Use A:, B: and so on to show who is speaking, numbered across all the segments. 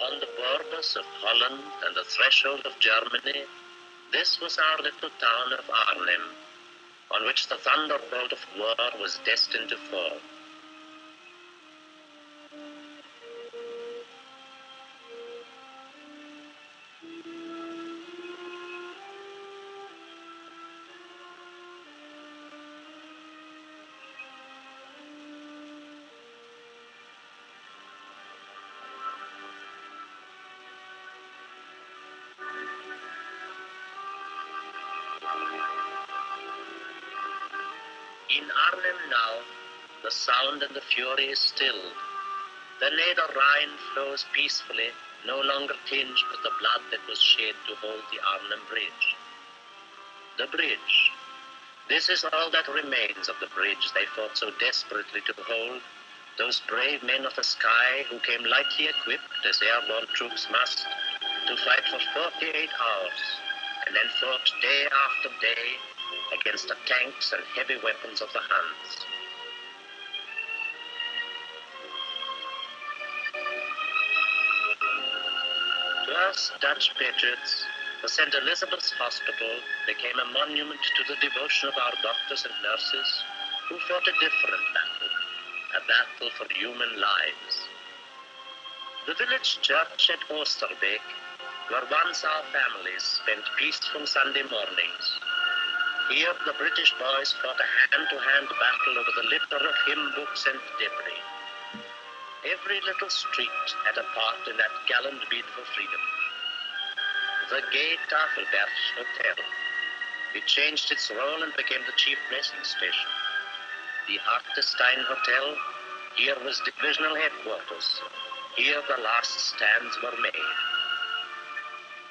A: On the borders of Holland and the threshold of Germany, this was our little town of Arnhem, on which the thunderbolt of war was destined to fall. In Arnhem now, the sound and the fury is stilled. The Neder Rhine flows peacefully, no longer tinged with the blood that was shed to hold the Arnhem Bridge. The bridge. This is all that remains of the bridge they fought so desperately to hold, those brave men of the sky who came lightly equipped, as airborne troops must, to fight for 48 hours, and then fought day after day against the tanks and heavy weapons of the Huns. To us Dutch patriots, the St. Elizabeth's Hospital became a monument to the devotion of our doctors and nurses who fought a different battle, a battle for human lives. The village church at Oosterbeek, where once our families spent peaceful Sunday mornings. Here the British boys fought a hand-to-hand battle over the litter of hymn books and debris. Every little street had a part in that gallant bid for freedom. The gay Tafelberg Hotel. It changed its role and became the chief messing station. The Hartestein Hotel, here was divisional headquarters. Here the last stands were made.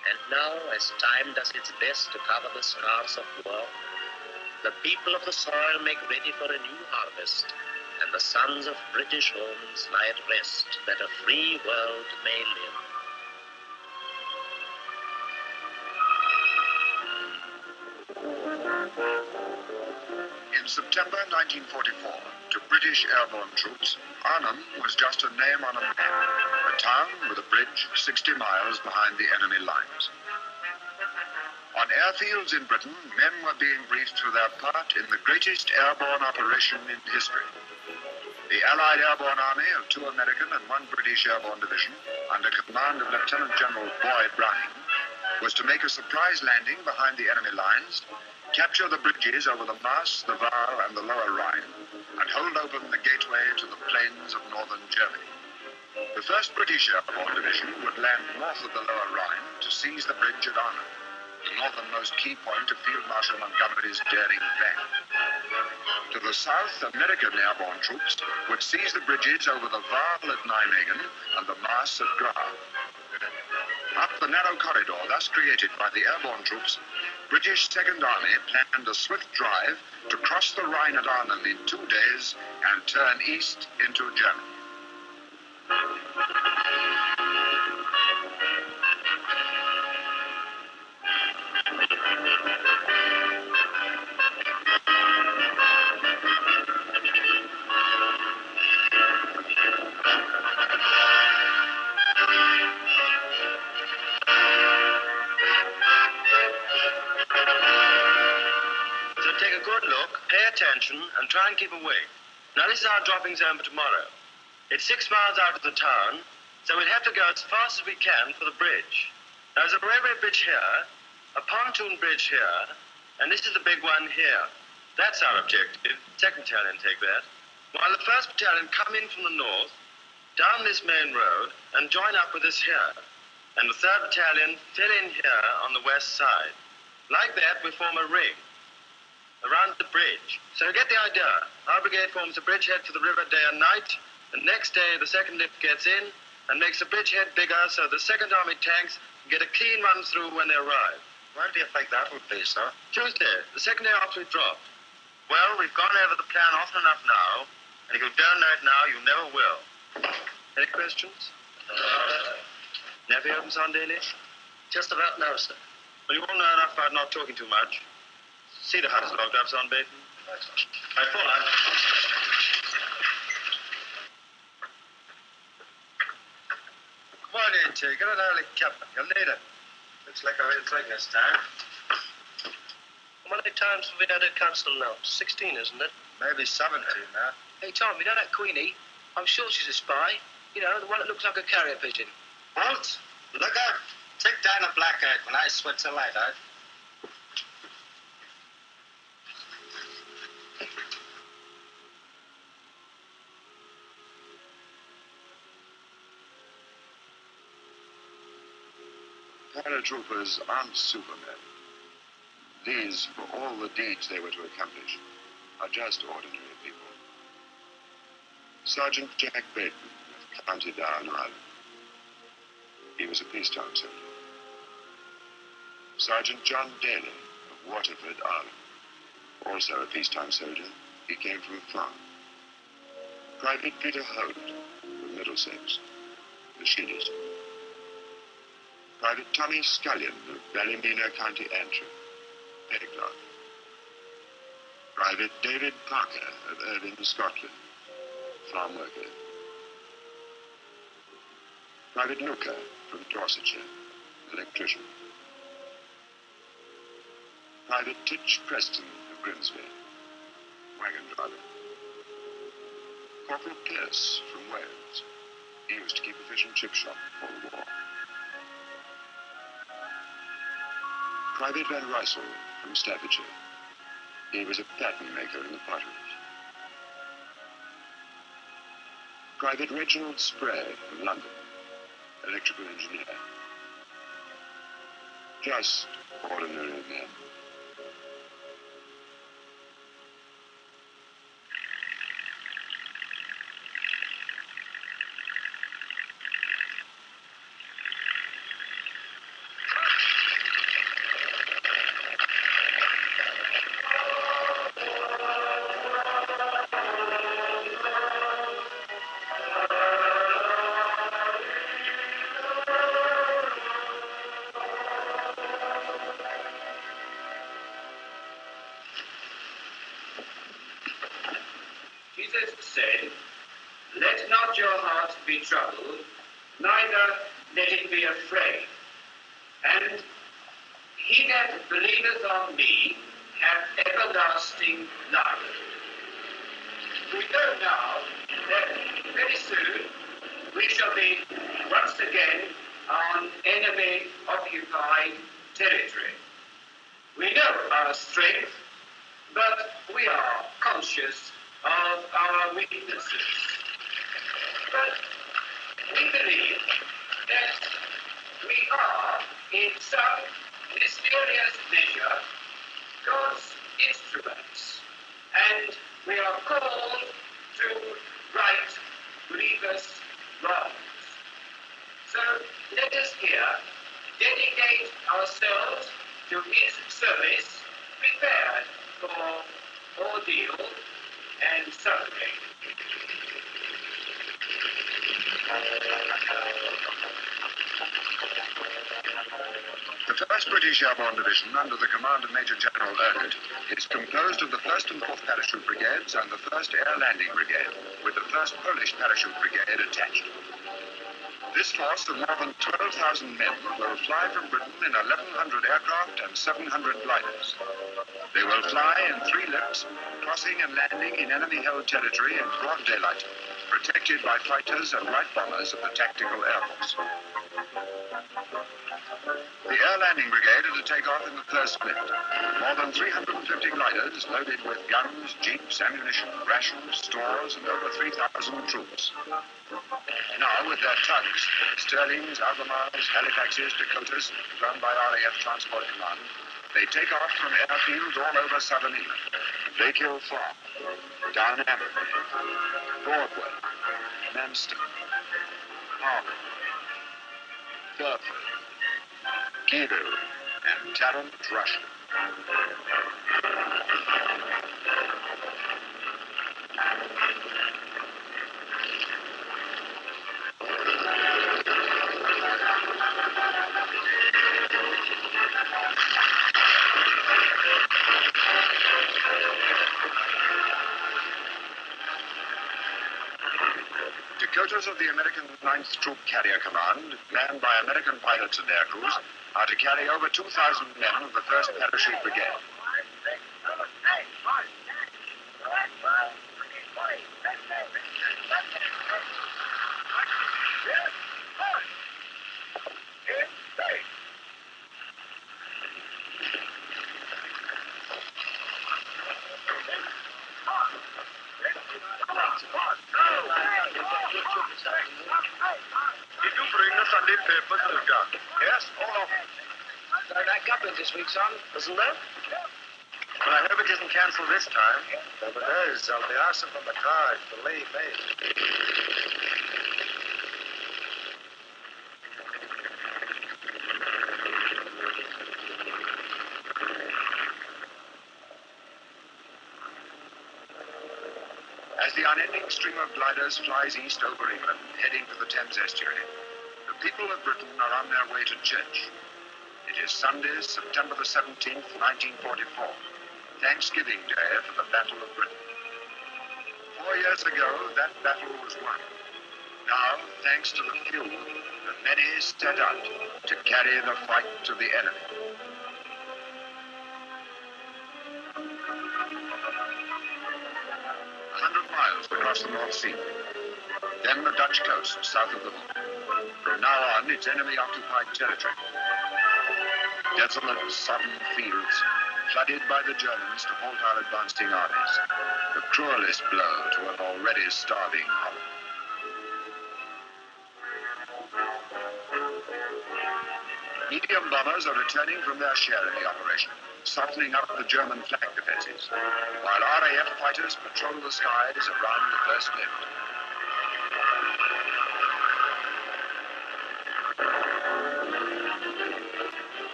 A: And now, as time does its best to cover the scars of war, the people of the soil make ready for a new harvest, and the sons of British homes lie at rest that a free world may live.
B: In September 1944, to British airborne troops, Arnhem was just a name on a map, a town with a bridge 60 miles behind the enemy lines. On airfields in Britain, men were being briefed for their part in the greatest airborne operation in history. The Allied Airborne Army of 2 American and 1 British airborne division, under command of Lieutenant General Boyd Browning, was to make a surprise landing behind the enemy lines, capture the bridges over the Maas, the Vaal, and the Lower Rhine, and hold open the gateway to the plains of northern Germany. The 1st British Airborne Division would land north of the Lower Rhine to seize the bridge at Arnhem, the northernmost key point of Field Marshal Montgomery's daring plan. To the south, American airborne troops would seize the bridges over the Vaal at Nijmegen and the Maas at Grave. Up the narrow corridor thus created by the airborne troops, British Second Army planned a swift drive to cross the Rhine at Arnhem in 2 days and turn east into Germany.
C: Pay attention and try and keep awake. Now this is our dropping zone for tomorrow. It's 6 miles out of the town, so we'll have to go as fast as we can for the bridge. Now there's a railway bridge here, a pontoon bridge here, and this is the big one here. That's our objective. 2nd Battalion take that. While the 1st Battalion come in from the north, down this main road, and join up with us here. And the 3rd Battalion fill in here on the west side. Like that, we form a ring around the bridge. So you get the idea. Our brigade forms a bridgehead for the river day and night. The next day, the 2nd lift gets in and makes the bridgehead bigger so the 2nd Army tanks can get a clean run through when they arrive.
B: When do you think that will be, sir?
C: Tuesday, the 2nd day after we dropped. Well, we've gone over the plan often enough now, and if you don't know it now, you never will. Any questions? Never opens on daily?
A: Just about now, sir.
C: Well, you all know enough about not talking too much. See the hut is locked up, son, Baton. I fall out. Come on, you two. Get an early captain. You'll need it. Looks like a real thing this time.
A: How many times have we had a council now? 16, isn't it?
C: Maybe 17 now.
D: Hey, Tom, you know that Queenie? I'm sure she's a spy. You know, the one that looks like a carrier pigeon.
C: Halt! Look out! Take down a black egg when I switch the light out.
B: Paratroopers aren't supermen. These, for all the deeds they were to accomplish, are just ordinary people. Sergeant Jack Bateman of County Down, Ireland. He was a peacetime soldier. Sergeant John Daly of Waterford, Ireland. Also a peacetime soldier. He came from a farm. Private Peter Holland of Middlesex, the Sheeneys. Private Tommy Scullion of Ballymena, County Antrim, Peglock. Private David Parker of Irvine, Scotland, farm worker. Private Nooker from Dorsetshire, electrician. Private Titch Preston of Grimsby, wagon driver. Corporal Pierce from Wales. He used to keep a fish and chip shop before the war. Private Van Rysel from Staffordshire. He was a pattern maker in the potteries. Private Reginald Spray from London, electrical engineer. Just ordinary men.
D: Jesus said, "Let not your heart be troubled, neither let it be afraid. And he that believeth on me hath everlasting life." We know now that very soon we shall be once again on enemy-occupied territory. We know our strength, but we are conscious of our weaknesses. But we believe that we are, in some mysterious measure, God's instruments, and we are called to right grievous wrongs. So let us here dedicate ourselves to his service, prepared for ordeal and suffering.
B: The 1st British Airborne Division, under the command of Major General Urquhart, is composed of the 1st and 4th Parachute Brigades and the 1st Air Landing Brigade, with the 1st Polish Parachute Brigade attached. This force of more than 12,000 men will fly from Britain in 1,100 aircraft and 700 gliders. They will fly in 3 lifts, crossing and landing in enemy-held territory in broad daylight, protected by fighters and light bombers of the Tactical Air Force. The Air Landing Brigade are to take off in the 1st lift. More than 350 gliders loaded with guns, jeeps, ammunition, rations, stores, and over 3,000 troops. Now, with their tugs, Sterlings, Albemarles, Halifaxes, Dakotas, run by RAF Transport Command, they take off from airfields all over southern England. They kill Farm, Down Hammerby, Broadway, Manston, Harbour, Burford, Kido, and Tarrant, Russia. Dakotas are the American 9th Troop Carrier Command, manned by American pilots and air crews, are to carry over 2,000 men of the 1st Parachute Brigade.
C: Did you bring the Sunday papers, Luca?
D: Yes, all of them. So that government this week, son,
C: Isn't there? Well, I hope it isn't cancelled this time. If it is, I'll be asking for my card for leave, mate.
B: As the unending stream of gliders flies east over England, heading to the Thames estuary, the people of Britain are on their way to church. It is Sunday, September the 17th, 1944, Thanksgiving Day for the Battle of Britain. 4 years ago, that battle was won. Now, thanks to the few, the many set out to carry the fight to the enemy. Miles across the North Sea. Then the Dutch coast south of the Moon. From now on, it's enemy-occupied territory. Desolate, sodden fields, flooded by the Germans to halt our advancing armies. The cruelest blow to an already starving Holland. Medium bombers are returning from their share in the operation, softening up the German flank defenses, while RAF fighters patrol the skies around the first lift.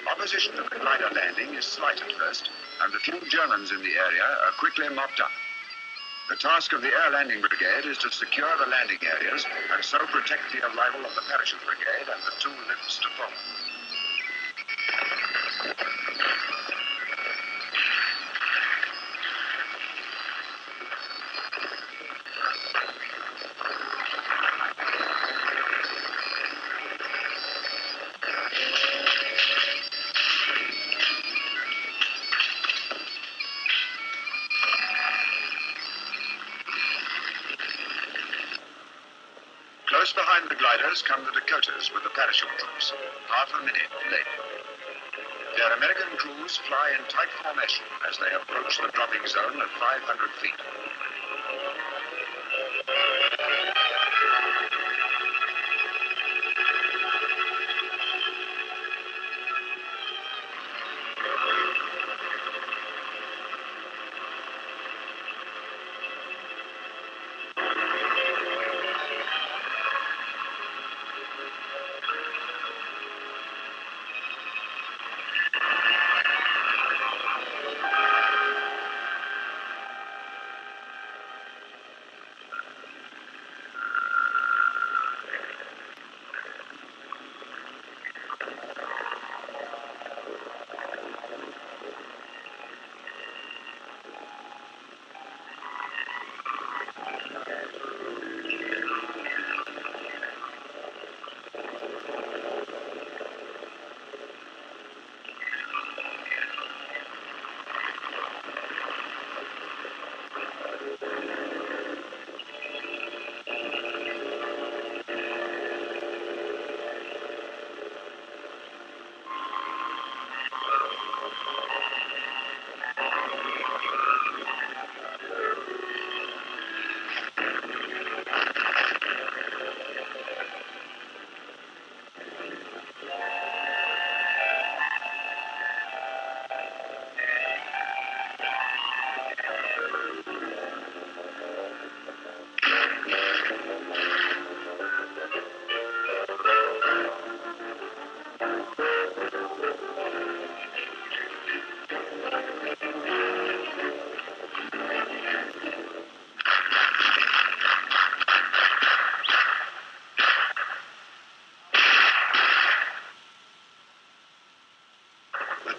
B: Opposition to the glider landing is slight at first, and the few Germans in the area are quickly mopped up. The task of the Air Landing Brigade is to secure the landing areas and so protect the arrival of the Parachute Brigade and the 2 lifts to follow. Close behind the gliders come the Dakotas with the parachute troops, half a minute late. Their American crews fly in tight formation as they approach the dropping zone at 500 feet.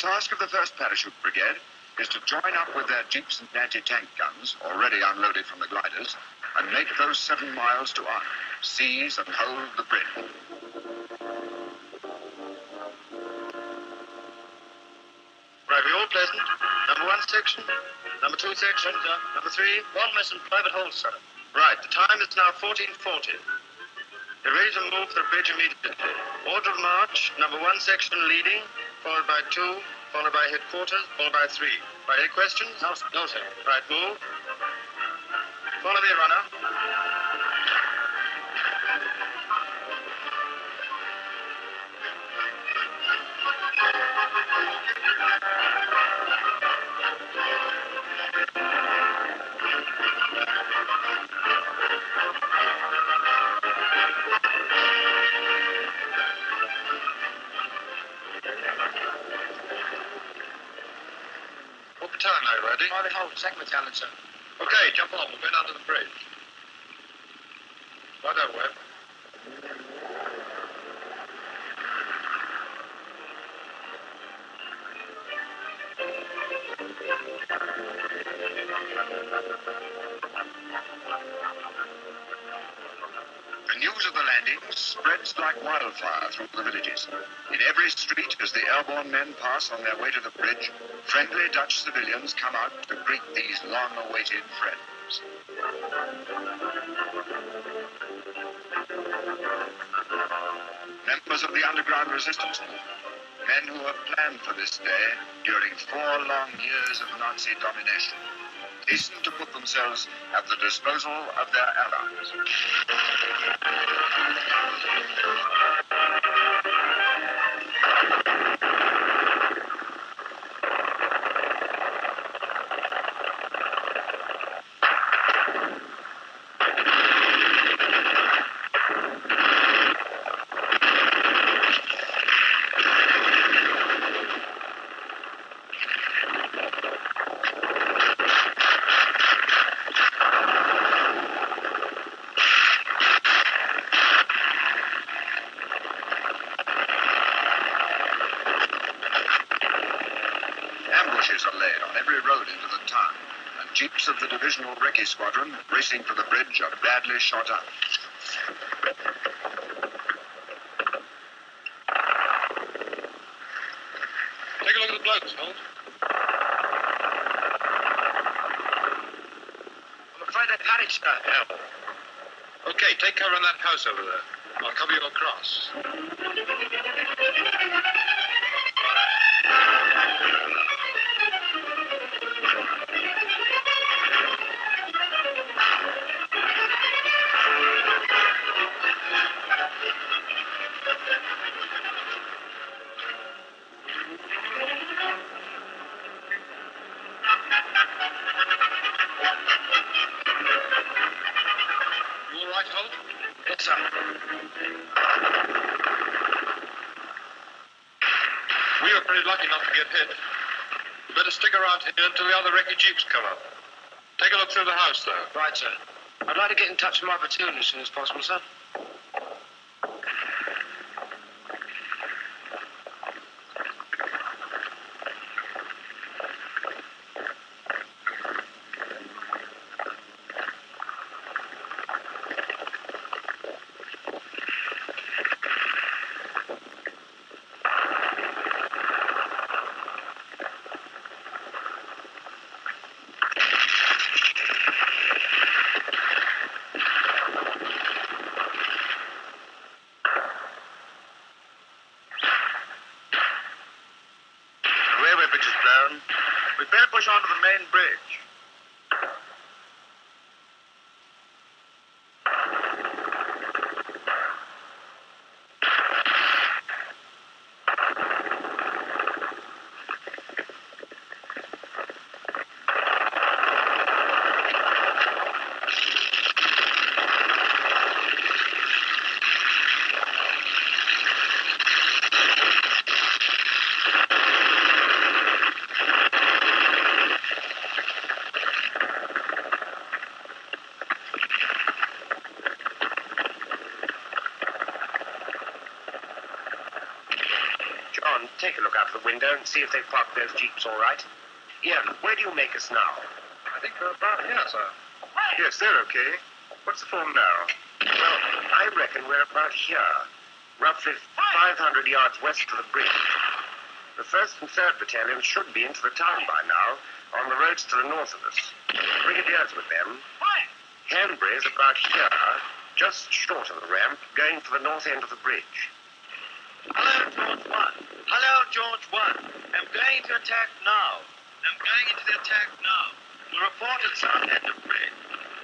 B: task of the 1st Parachute Brigade is to join up with their jeeps and anti-tank guns, already unloaded from the gliders, and make those 7 miles to Arnhem, seize and hold the bridge.
C: Right, we all present? Number 1 section? Number 2 section? Number 3?
A: One mess and private hold, sir.
C: Right, the time is now 14:40. You're ready to move for the bridge immediately. Order of march, number 1 section leading, followed by 2, followed by headquarters, followed by 3. Right, any questions?
A: No, sir. No, sir.
C: Right, move. Follow me, runner. What battalion are you ready?
A: Private hold, 2nd battalion, sir.
C: Okay, jump on. We're going under the bridge. Right over, Webb.
B: The news of the landings spreads like wildfire through the villages. In every street, as the airborne men pass on their way to the bridge, friendly Dutch civilians come out to greet these long-awaited friends. Members of the underground resistance movement, men who have planned for this day during 4 long years of Nazi domination, hasten to put themselves at the disposal of their allies. Ambushes are laid on every road into the town, and jeeps of the divisional recce squadron racing for the bridge are badly shot up.
C: Take a look at the blokes, Holt.
D: I'm afraid they panicked, sir.
C: Yeah. Okay, take cover in that house over there. I'll cover you across. You all right, Holt?
A: Yes, sir.
C: We were pretty lucky not to get hit. You better stick around here until the other recce jeeps come up. Take a look through the house, though.
D: Right, sir. I'd like to get in touch with my platoon as soon as possible, sir.
C: Railway bridge is down. We'd better push on to the main bridge. John, take a look out of the window and see if they've parked those jeeps all right. Ian, where do you make us now?
E: I think we're about here, sir.
C: Yes, they're okay. What's the form now? Well, I reckon we're about here, roughly 500 yards west of the bridge. The 1st and 3rd battalions should be into the town by now, on the roads to the north of us. Brigadiers with them. Hanbury is about here, just short of the ramp, going for the north end of the bridge.
D: Hello, George 1. Hello, George 1. I'm going to attack now. We'll report at south end of bridge.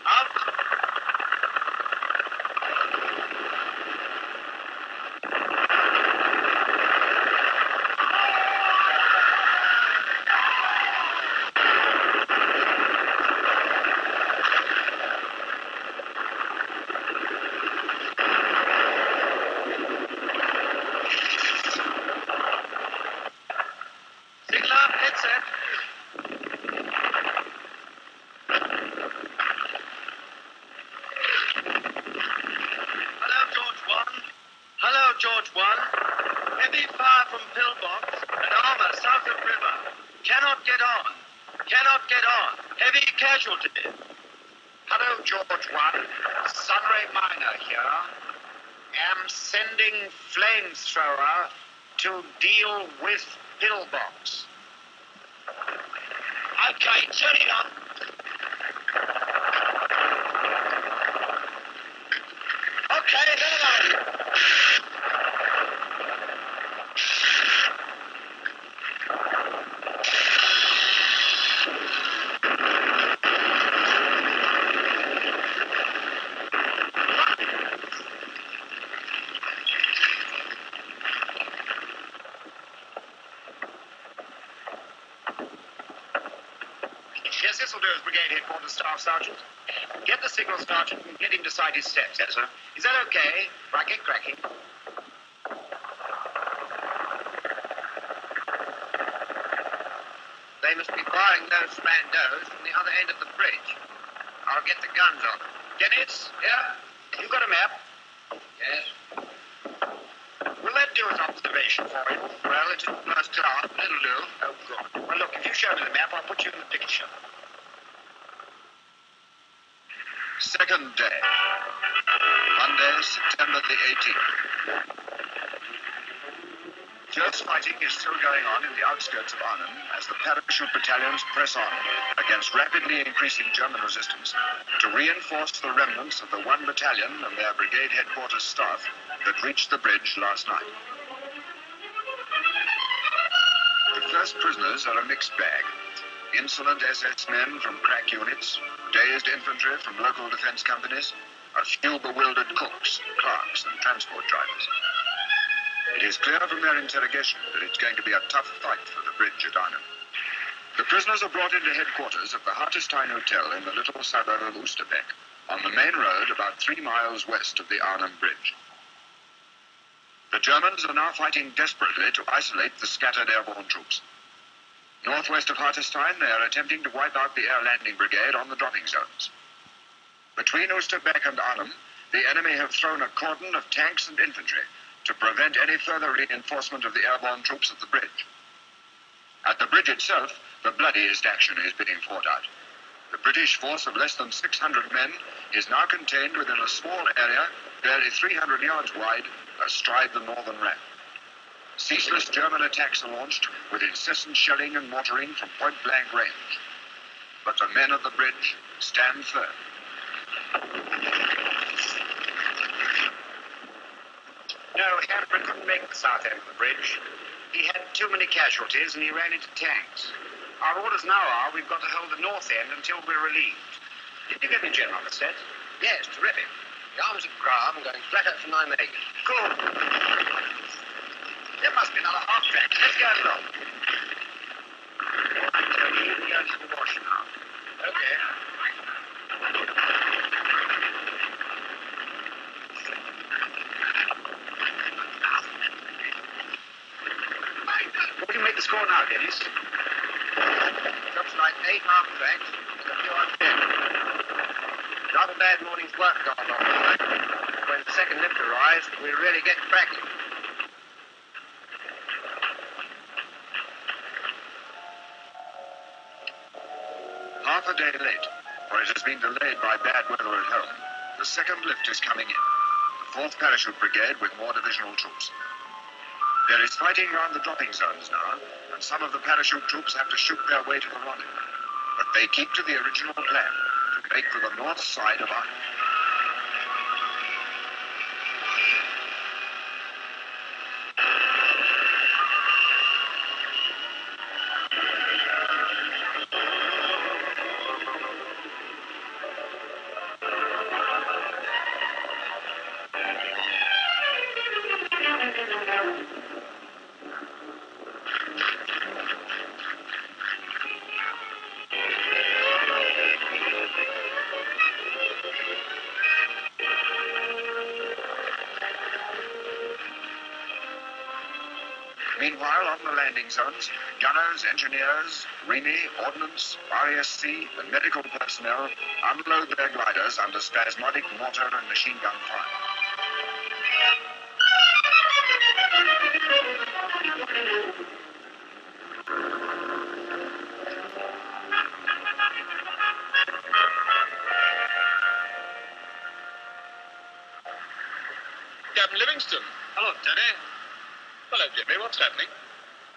D: Out. Sigler, headset. Hello, George 1. Heavy fire from pillbox and armor south of river. Cannot get on. Heavy casualty.
B: Hello, George 1. Sunray Minor here. Am sending flamethrower to deal with pillbox.
D: Okay, turn it on. Okay, then on.
B: Yes, this will do as Brigade Headquarters Staff Sergeant. Get the signal sergeant and get him to side his steps. Yes, sir. Is that okay? Racket cracking.
D: They must be firing those randos from the other end of the bridge. I'll get the guns on them.
B: Dennis?
D: Yeah?
B: You got a map?
D: Yes.
B: Will that do as observation for you?
D: Well, it isn't first class, but it'll do.
B: Oh, good. Well, look, if you show me the map, I'll put you in the picture. Second day. Monday, September the 18th. Fierce fighting is still going on in the outskirts of Arnhem as the parachute battalions press on against rapidly increasing German resistance to reinforce the remnants of the 1 battalion and their brigade headquarters staff that reached the bridge last night. The first prisoners are a mixed bag. Insolent SS men from crack units, dazed infantry from local defense companies, a few bewildered cooks, clerks, and transport drivers. It is clear from their interrogation that it's going to be a tough fight for the bridge at Arnhem. The prisoners are brought into headquarters at the Hartestein Hotel in the little suburb of Oosterbeek, on the main road about 3 miles west of the Arnhem Bridge. The Germans are now fighting desperately to isolate the scattered airborne troops. Northwest of Hartestein, they are attempting to wipe out the air landing brigade on the dropping zones. Between Oosterbeek and Arnhem, the enemy have thrown a cordon of tanks and infantry to prevent any further reinforcement of the airborne troops at the bridge. At the bridge itself, the bloodiest action is being fought out. The British force of less than 600 men is now contained within a small area, barely 300 yards wide, astride the northern ramp. Ceaseless German attacks are launched with incessant shelling and mortaring from point-blank range. But the men at the bridge stand firm. No, Hanbury couldn't make the south end of the bridge. He had too many casualties and he ran into tanks. Our orders now are we've got to hold the north end until we're relieved. Did you get me, General, on the set?
D: Yes, terrific. The arms are grab and going flat out for Nijmegen.
B: Good. There must be another half track. Let's go along. Tony, we're going to the wash now.
D: Okay.
B: What do you make the score now, Dennis?
D: Looks like 8 half tracks and a few on 10. Not a bad morning's work gone on. When the second lift arrives, we really get cracking.
B: half a day late, for it has been delayed by bad weather at home. The second lift is coming in. The 4th Parachute Brigade with more divisional troops. There is fighting around the dropping zones now, and some of the parachute troops have to shoot their way to the rendezvous. But they keep to the original plan, to make for the north side of Arnhem. Meanwhile, on the landing zones, gunners, engineers, remade, ordnance, RASC, and medical personnel unload their gliders under spasmodic mortar and machine gun fire.
E: Captain Livingston.
D: Hello, Teddy.
E: Hello, Jimmy. What's happening?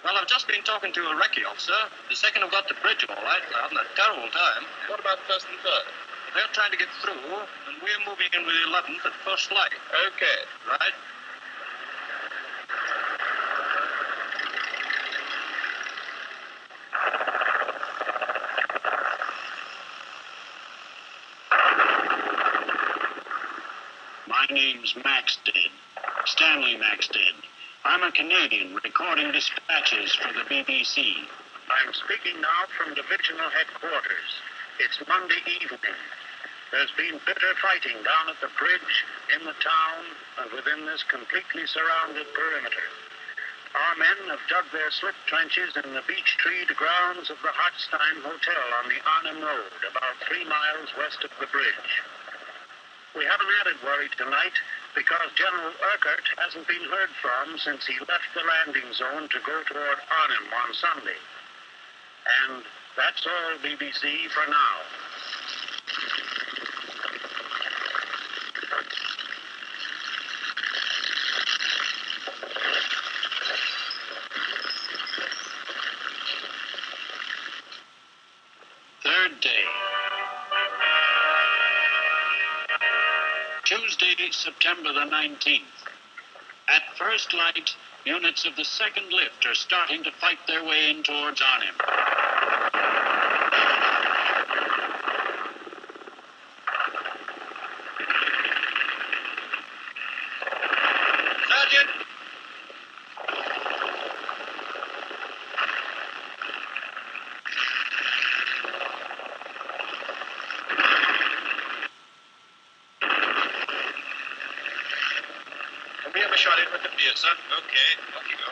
D: Well, I've just been talking to a recce officer. The second have got the bridge all right. They're having a terrible time.
E: What about first and third?
D: They're trying to get through, and we're moving in with the 11th at first light.
E: Okay.
D: Right?
F: My name's Maxted, Stanley Maxted. I'm a Canadian recording dispatches for the BBC.
A: I'm speaking now from divisional headquarters. It's Monday evening. There's been bitter fighting down at the bridge, in the town, and within this completely surrounded perimeter. Our men have dug their slip trenches in the beech-treed grounds of the Hartstein Hotel on the Arnhem Road, about 3 miles west of the bridge. We have an added worry tonight because General Urquhart hasn't been heard from since he left the landing zone to go toward Arnhem on Sunday. And that's all, BBC, for now.
F: Third day. Tuesday, September the 19th. At first light, units of the second lift are starting to fight their way in towards Arnhem.
D: Sergeant!
E: Can we have a shot in with the beer, sir?
D: Okay, off you go.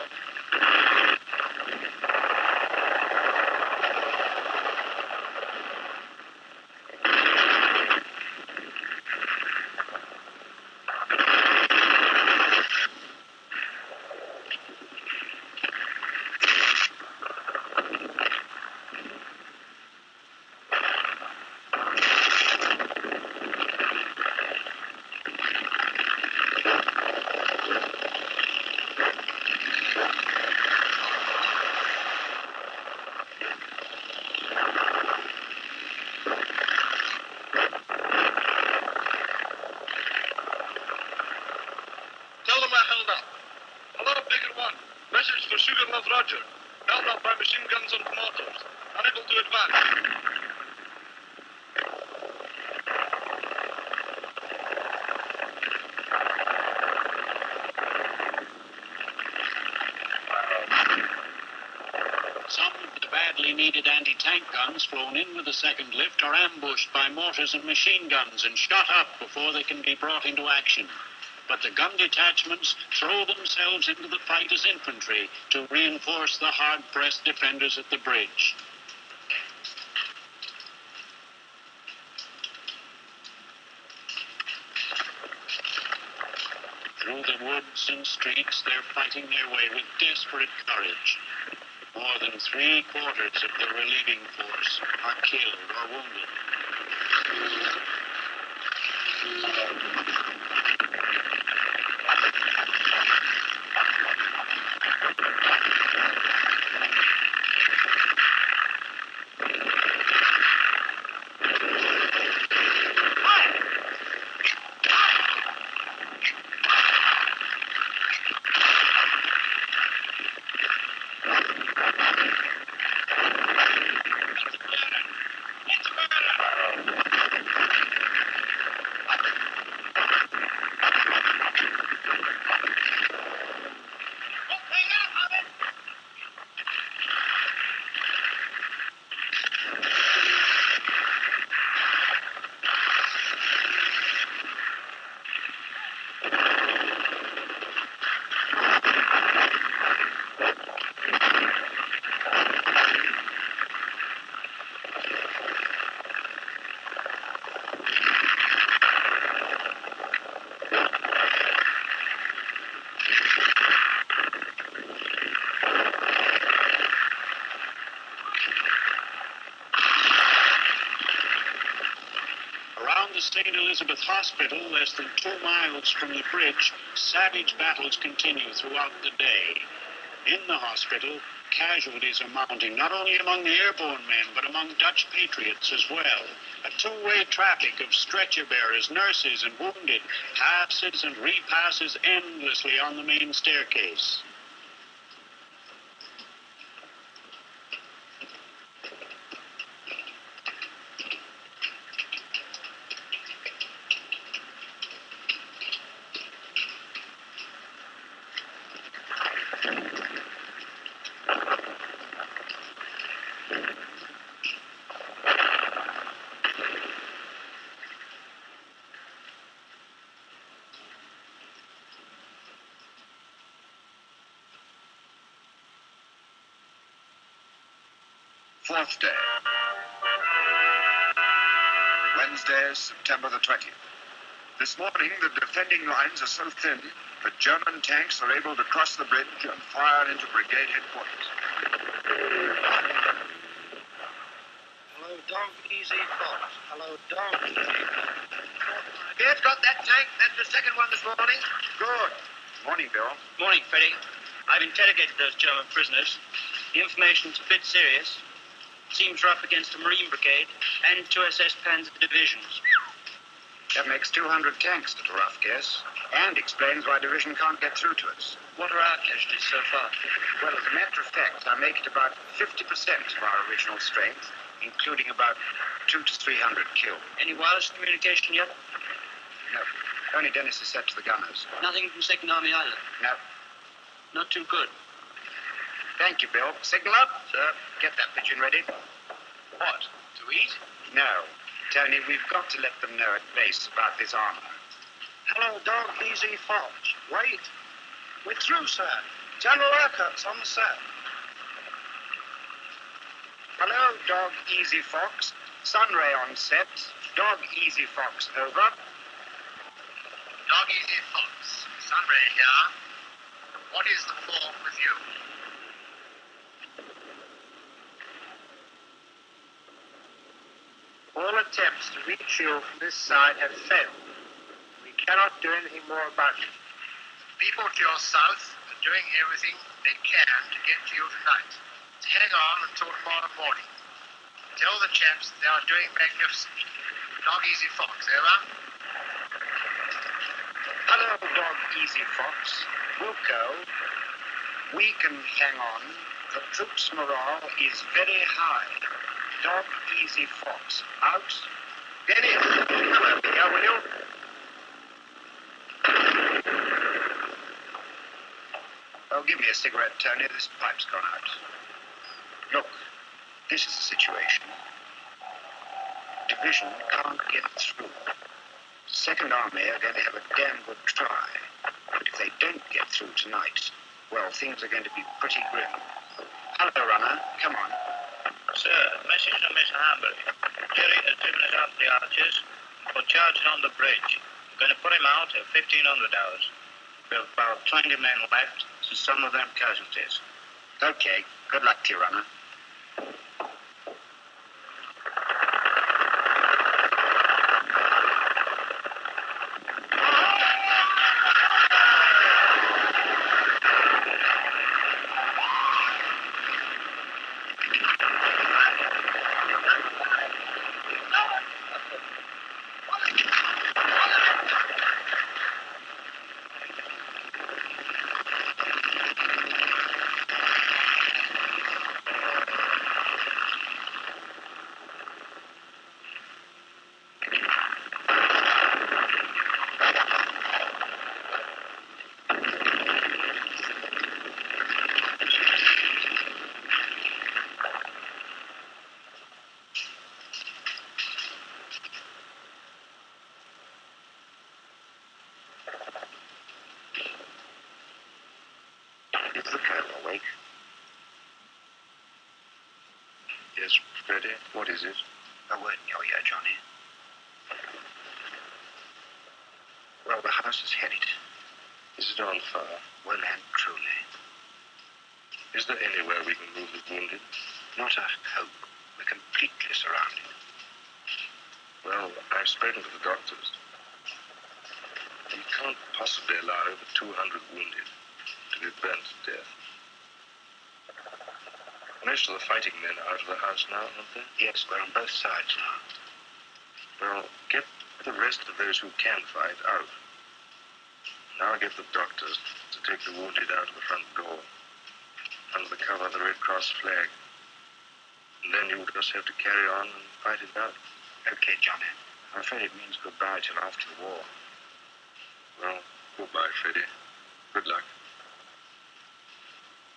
E: Tell them I held up. Hello, Bigger One. Message for Sugarloaf Roger. Held up by machine guns and mortars. Unable to advance.
F: Some of the badly needed anti-tank guns flown in with the second lift are ambushed by mortars and machine guns and shot up before they can be brought into action. But the gun detachments throw themselves into the fight as infantry to reinforce the hard-pressed defenders at the bridge. Through the woods and streets, they're fighting their way with desperate courage. More than 3/4 of the relieving force are killed or wounded. Around the St. Elizabeth Hospital, less than 2 miles from the bridge, savage battles continue throughout the day. In the hospital, casualties are mounting, not only among the airborne men, but among Dutch patriots as well. A two-way traffic of stretcher bearers, nurses, and wounded passes and repasses endlessly on the main staircase.
B: Fourth day. Wednesday, September the 20th. This morning, the defending lines are so thin that German tanks are able to cross the bridge and fire into brigade headquarters.
D: Hello, Dog Easy Fox. Hello, Dog Easy Fox. You've got that tank? That's the second one this morning? Good.
B: Morning, Bill.
G: Morning, Freddie. I've interrogated those German prisoners. The information's a bit serious. Seems rough against a Marine brigade and 2 SS Panzer divisions.
B: That makes 200 tanks at a rough guess, and explains why division can't get through to us.
G: What are our casualties so far?
B: Well, as a matter of fact, I make it about 50% of our original strength, including about 200 to 300 killed.
G: Any wireless communication yet?
B: No, only Dennis is set to the gunners.
G: Nothing from Second Army either?
B: No.
G: Not too good.
B: Thank you, Bill. Signal up.
C: Sir,
B: Get that pigeon ready.
C: what? To eat?
B: No. Tony, we've got to let them know at base about this armor.
D: Hello, Dog Easy Fox. Wait. We're through, sir. General Urquhart's on the set.
B: Hello, Dog Easy Fox. Sunray on set. Dog Easy Fox, over.
C: Dog Easy Fox. Sunray here. What is the form with you?
A: All attempts to reach you from this side have failed. We cannot do anything more about it.
C: People to your south are doing everything they can to get to you tonight. Hang on until tomorrow morning. Tell the chaps they are doing magnificent. Dog Easy Fox, over.
B: Hello, Dog Easy Fox. Wilco. We can hang on. The troops' morale is very high. Dog Easy Fox. Out.
A: Dennis, come over here, will you?
B: Oh, give me a cigarette, Tony. This pipe's gone out. Look, this is the situation. Division can't get through. Second Army are going to have a damn good try. But if they don't get through tonight, well, things are going to be pretty grim. Hello, runner. Come on.
G: Sir, message from Miss Hambury. Jerry has driven us out the archers for charging on the bridge. We're going to put him out at 1500 hours. We have about 20 men left, so some of them casualties.
C: Okay. Good luck to you, runner.
B: Is the colonel awake? Yes, Freddie. What is it?
C: A word in your ear, Johnny.
B: Well, the house is headed. Is it on fire?
C: Well and truly.
B: Is there anywhere we can move the wounded?
C: Not a hope. We're completely surrounded.
B: Well, I've spoken to the doctors. We can't possibly allow over 200 wounded to be burnt to death. Most of the fighting men are out of the house now, aren't they?
C: Yes, we're on both sides now.
B: Well, get the rest of those who can fight out. Now get the doctors to take the wounded out of the front door under the cover of the Red Cross flag. And then you'll just have to carry on and fight it out.
C: Okay, Johnny. I'm afraid it means goodbye till after the war.
B: Well, goodbye, Freddie. Good luck.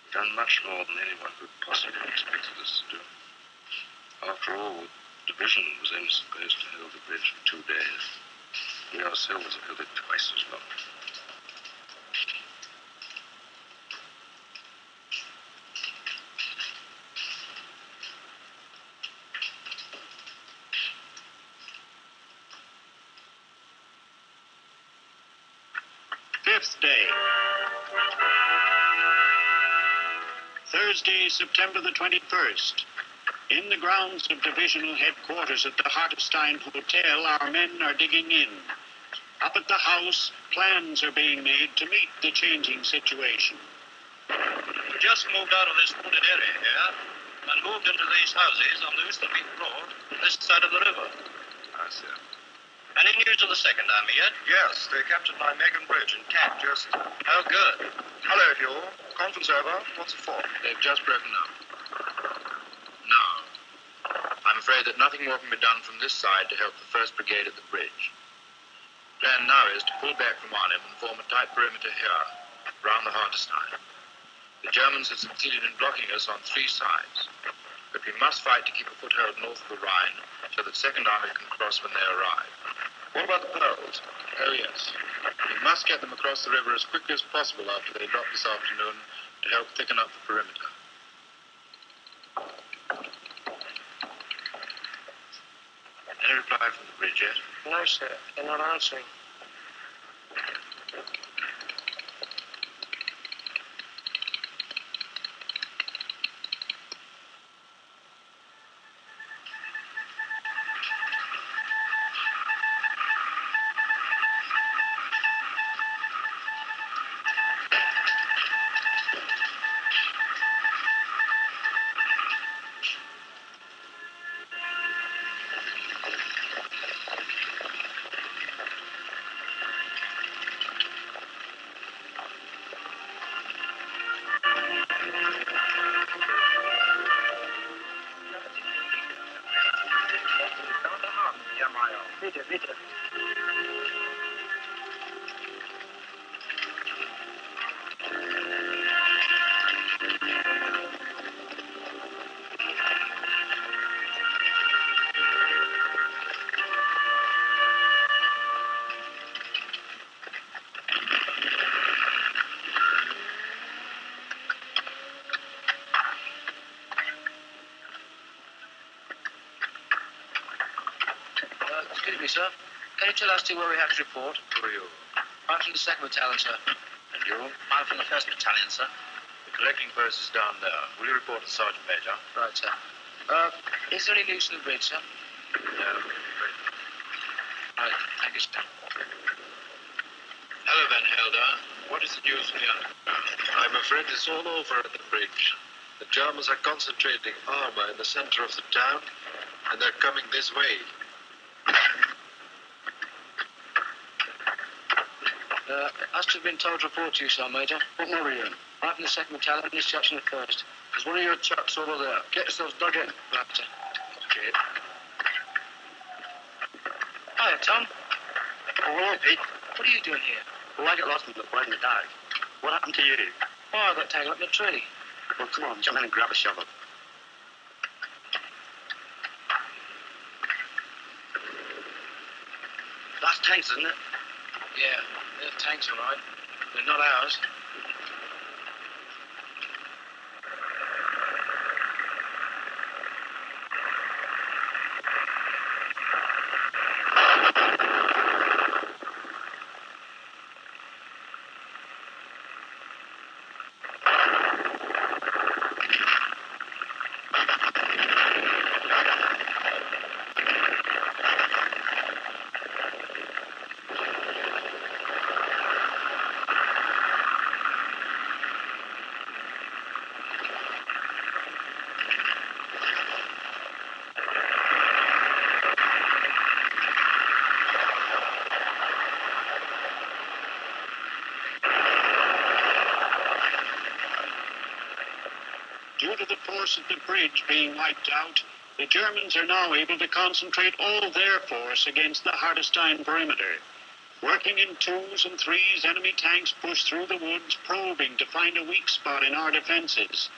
B: We've done much more than anyone could possibly expected us to do. After all, the division was only supposed to hold the bridge for 2 days. We ourselves have held it twice as long.
F: Fifth day. Thursday, September the 21st. In the grounds of divisional headquarters at the Hartenstein Hotel, our men are digging in. Up at the house, plans are being made to meet the changing situation.
D: We just moved out of this wooded area here and moved into these houses on the Oosterbeek Road, this side of the river.
B: I see.
D: Any news of the Second Army yet?
E: Yes, they captured my Megan Bridge intact just...
D: Oh, good.
E: Hello, Huel. Conference over. What's it for?
H: They've just broken up. Now, I'm afraid that nothing more can be done from this side to help the 1st Brigade at the bridge. Plan now is to pull back from Arnhem and form a tight perimeter here, round the Hartenstein. The Germans have succeeded in blocking us on 3 sides, but we must fight to keep a foothold north of the Rhine so that 2nd Army can cross when they arrive.
E: What about the pearls?
H: Oh, yes. We must get them across the river as quickly as possible after they drop this afternoon to help thicken up the perimeter.
C: Any reply from the bridge yet?
A: No, sir. They're not answering. Bitte, bitte.
G: Excuse me, sir. Can you tell us to where we have to report?
H: Who are you?
G: I'm from the 2nd Battalion, sir.
H: And you?
G: I'm from the 1st Battalion, sir.
H: The Collecting post is down there. Will you report to the Sergeant Major?
G: Right, sir. Is there any news of the bridge, sir?
H: No.
G: Right, thank you, sir.
H: Hello, Van Helder. What is the news from the underground? I'm afraid it's all over at the bridge. The Germans are concentrating armor in the center of the town, and they're coming this way.
G: As to have been told to report to you, sir, Major. What more are you in? I'm from the 2nd Battalion, this section of 1st. There's one of your chaps over there. Get yourselves dug in. Right, sir.
H: Okay.
G: Hiya, Tom.
C: Oh, hello, Pete.
G: What are you doing here?
C: Well, I got lost in the flood in the dark. What happened to you?
G: Oh, I got tangled up in a tree.
C: Well, come on, jump in and grab a shovel. That's tanks, isn't it?
G: Yeah, they're tanks, all right. They're not ours.
F: Due to the force of the bridge being wiped out, the Germans are now able to concentrate all their force against the Hardestein perimeter. Working in 2s and 3s, enemy tanks push through the woods, probing to find a weak spot in our defenses.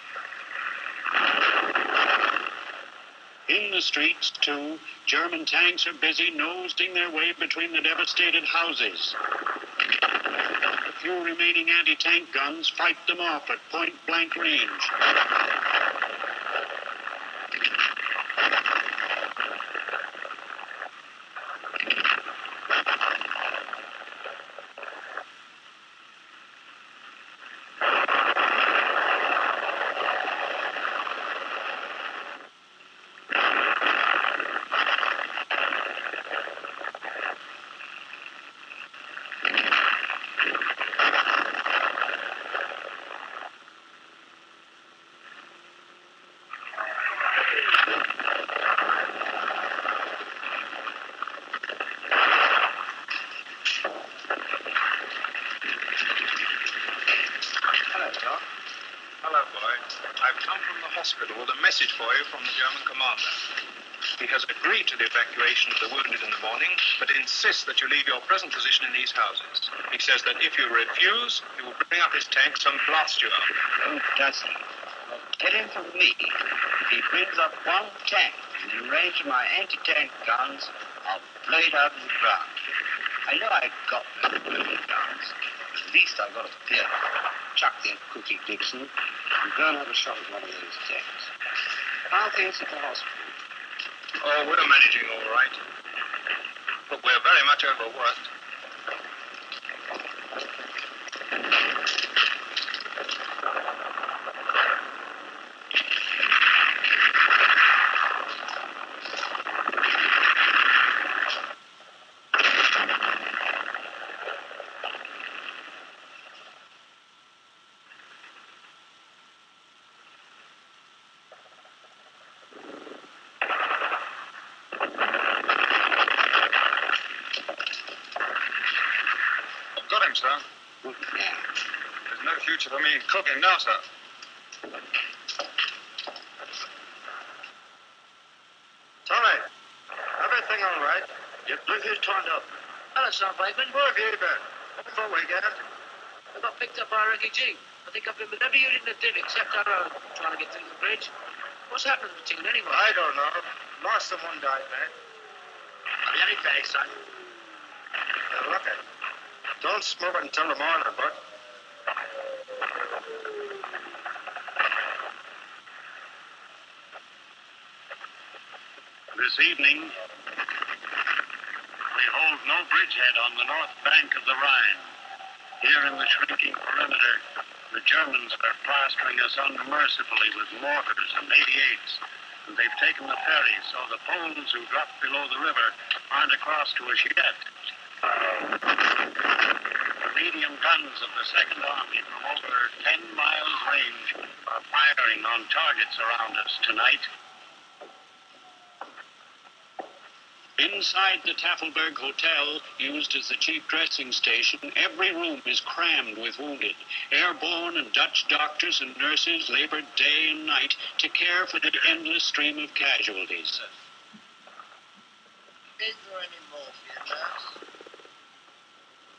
F: In the streets, too, German tanks are busy nosing their way between the devastated houses. The few remaining anti-tank guns fight them off at point-blank range.
H: Hello, boy. I've come from the hospital with a message for you from the German commander. He has agreed to the evacuation of the wounded in the morning, but insists that you leave your present position in these houses. He says that if you refuse, he will bring up his tanks and blast you out.
A: Oh, does he? Well, tell him from me, if he brings up one tank in the range of my anti-tank guns, I'll blow it out of the ground. I know I've got no bloody guns, but at least I've got a fear. Chuck that cookie, Dixon, and go and have a shot at one of those tanks. How are things at the hospital?
H: Oh, we're managing all right. But we're very much overworked. Got him, sir.
A: Yeah.
H: There's no future for me in cooking now, sir.
C: Tommy, everything all right? Your bluefish turned up.
G: Hello, Sergeant Bateman.
C: Where have you been? Home for a weekend?
G: I got picked up by a wrecky jeep. I think I've been with every unit in the div except our own, trying to get through the bridge. What's happened to the team anyway?
C: I don't know. Lost someone died, mate.
G: Have you any thanks, son?
C: Look it. Don't smoke it until the morning, bud.
F: This evening, we hold no bridgehead on the north bank of the Rhine. Here in the shrinking perimeter, The Germans are plastering us unmercifully with mortars and 88s, and they've taken the ferry, so the Poles who dropped below the river aren't across to us yet. The medium guns of the Second Army from over 10 miles range are firing on targets around us tonight. Inside the Tafelberg Hotel, used as the chief dressing station, every room is crammed with wounded. Airborne and Dutch doctors and nurses labored day and night to care for the endless stream of casualties.
I: Is there any morphine, nurse?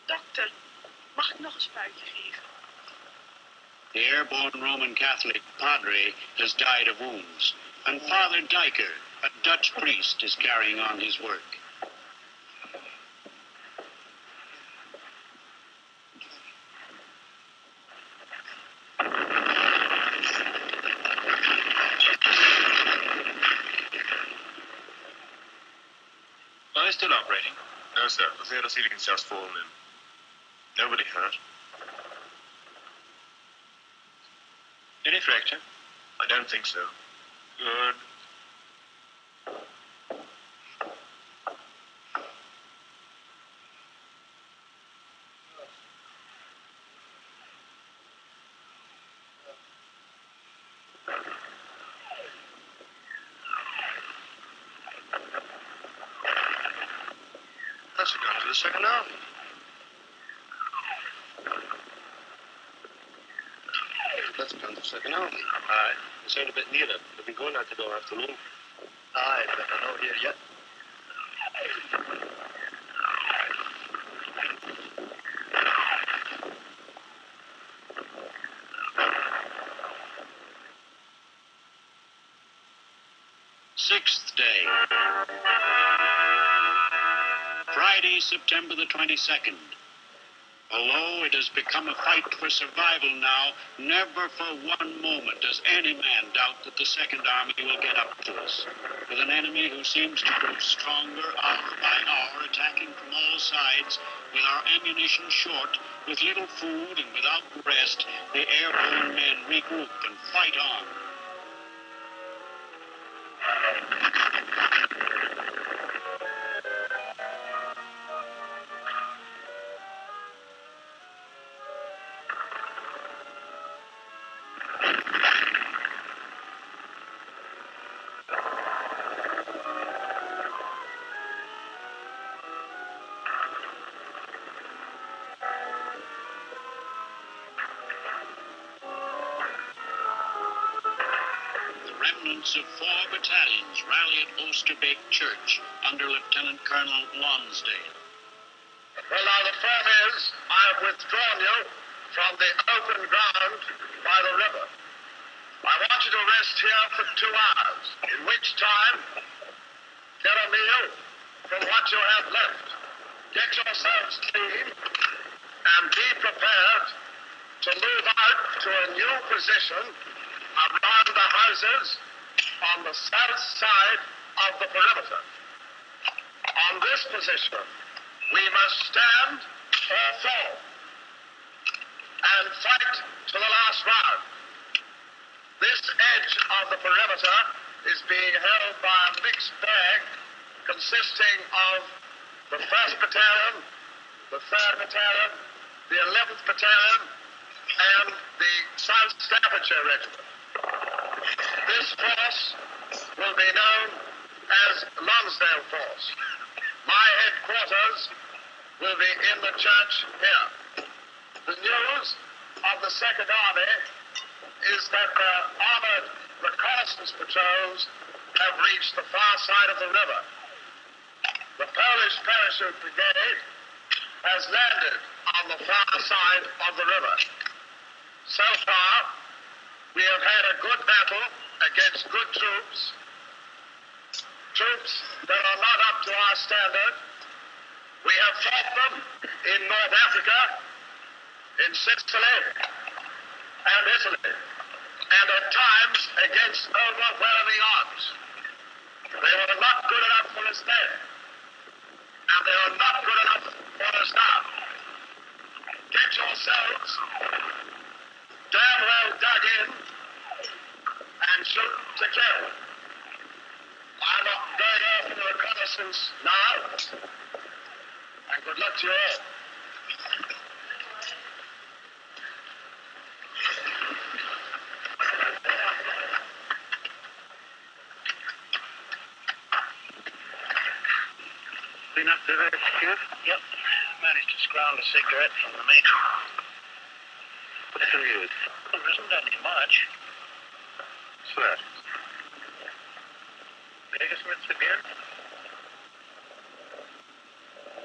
J: Dokter, mag ik nog een spuitje geven?
F: The airborne Roman Catholic padre has died of wounds, and Father Diker, a Dutch priest, is carrying on his work.
C: Are they still operating?
E: No, sir. The theatre ceiling's just fallen in. Nobody hurt.
C: Any fracture?
E: I don't think so.
C: Good. That's going to the Second Army. That's going to the Second Army.
E: Aye. It's only a bit nearer. They've been going out the door afternoon.
C: Aye, but they're not here yet.
F: Sixth day. Friday, September the 22nd. Although it has become a fight for survival now, never for one moment does any man doubt that the Second Army will get up to us. With an enemy who seems to grow stronger hour by hour, attacking from all sides, with our ammunition short, with little food and without rest, the airborne men regroup and fight on. Remnants of 4 battalions rally at Oosterbeek Church under Lieutenant Colonel Lonsdale.
C: Well, now the form is, I have withdrawn you from the open ground by the river. I want you to rest here for 2 hours, in which time, get a meal from what you have left. Get yourselves clean and be prepared to move out to a new position around the houses on the south side of the perimeter. On this position, we must stand or fall and fight to the last round. This edge of the perimeter is being held by a mixed bag consisting of the 1st Battalion, the 3rd Battalion, the 11th Battalion, and the South Staffordshire Regiment. This force will be known as Lonsdale Force. My headquarters will be in the church here. The news of the Second Army is that the armored reconnaissance patrols have reached the far side of the river. The Polish Parachute Brigade has landed on the far side of the river. So far, we have had a good battle against good troops that are not up to our standard. We have fought them in North Africa, in Sicily, and Italy, and at times against overwhelming odds. They were not good enough for us then, and they are not good enough for us now. Get yourselves damn well dug in and shoot to kill. I'm not going off in a reconnaissance now, and good luck to you all.
D: Been up to that, Skip?
C: Yep, managed to scrounge a cigarette from the mate.
D: What's the news?
C: There isn't any much.
D: What's that?
C: Smiths again?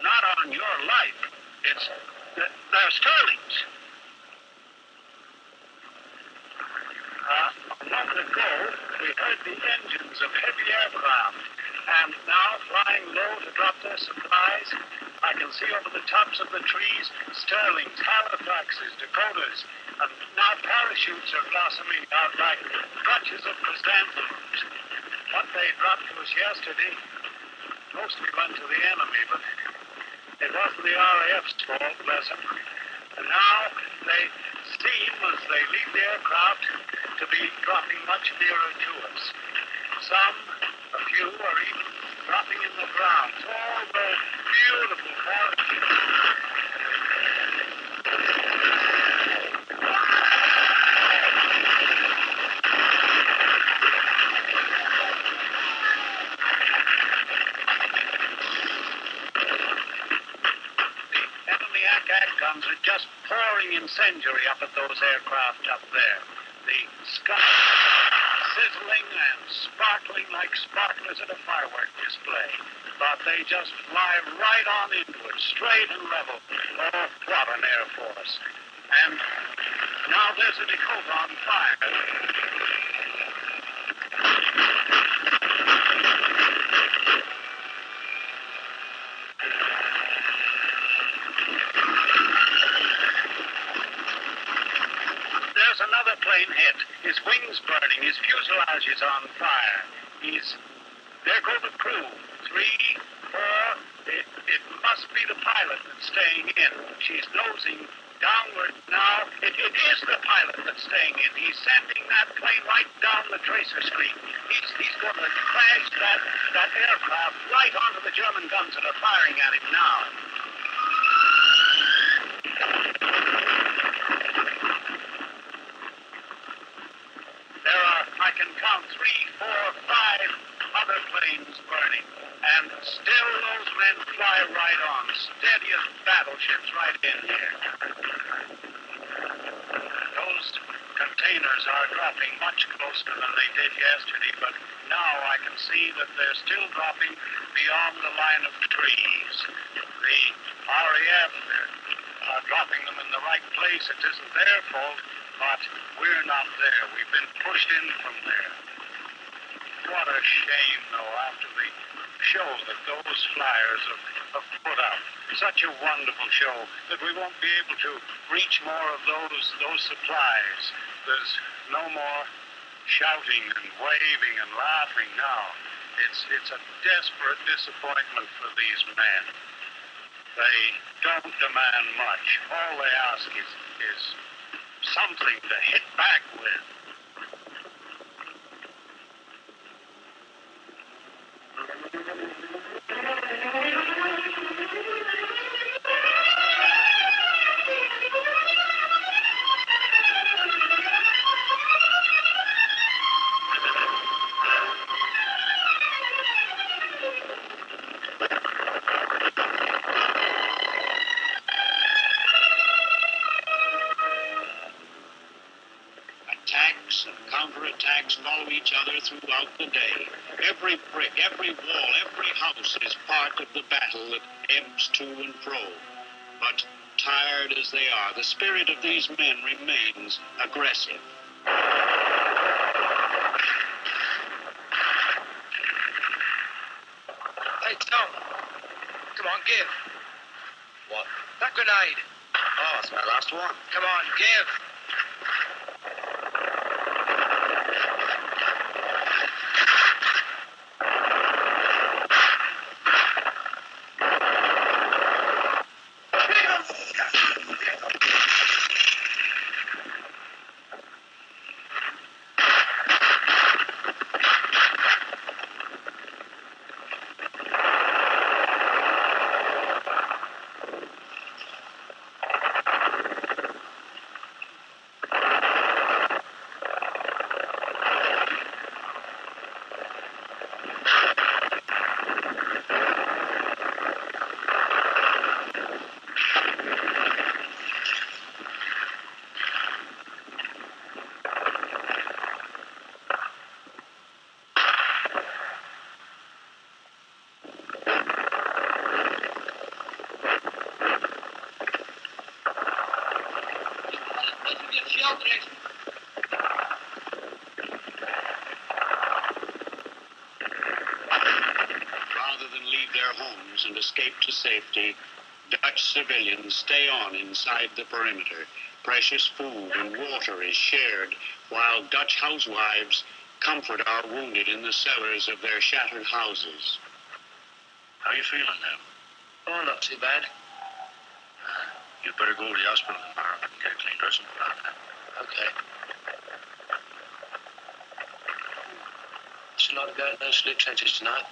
C: Not on your life. They're Sterlings. A moment ago, we heard the engines of heavy aircraft, and now flying low to drop their supplies, I can see over the tops of the trees Sterlings, Halifaxes, Dakotas, and now parachutes are blossoming out like clutches of chrysanthemums. What they dropped to us yesterday mostly went to the enemy, but it wasn't the RAF's fault, bless them. And now they seem, as they leave the aircraft, to be dropping much nearer to us. Some, a few, are even dropping in the ground. Oh, those beautiful parachutes. Guns are just pouring incendiary up at those aircraft up there. The sky sizzling and sparkling like sparklers at a firework display. But they just fly right on into it, straight and level. Oh, what an Air Force. And now there's a Dakota on fire. Another plane hit. His wings burning. His fuselage is on fire. There go the crew. 3, 4. It must be the pilot that's staying in. She's nosing downward now. It is the pilot that's staying in. He's sending that plane right down the tracer stream. He's going to crash that aircraft right onto the German guns that are firing at him now. I can count 3, 4, 5 other planes burning. And still those men fly right on, steady as battleships right in here. Those containers are dropping much closer than they did yesterday, but now I can see that they're still dropping beyond the line of trees. The RAF are dropping them in the right place. It isn't their fault. But we're not there. We've been pushed in from there. What a shame, though, after the show that those flyers have put up. Such a wonderful show that we won't be able to reach more of those supplies. There's no more shouting and waving and laughing now. It's a desperate disappointment for these men. They don't demand much. All they ask is something to hit back with.
F: Counterattacks follow each other throughout the day. Every brick, every wall, every house is part of the battle that ebbs to and fro. But tired as they are, the spirit of these men remains aggressive.
C: Hey, Tom. Come on, give.
H: What?
C: That grenade.
H: Oh, it's my last one.
C: Come on, give.
E: operation.
F: Rather than leave their homes and escape to safety, Dutch civilians stay on inside the perimeter. Precious food and water is shared, while Dutch housewives comfort our wounded in the cellars of their shattered houses.
C: How are you feeling now?
A: Oh, not too bad.
C: You'd better go to the hospital tomorrow and get a clean dressing for that.
A: Okay. Should not go to those sleep trenches tonight.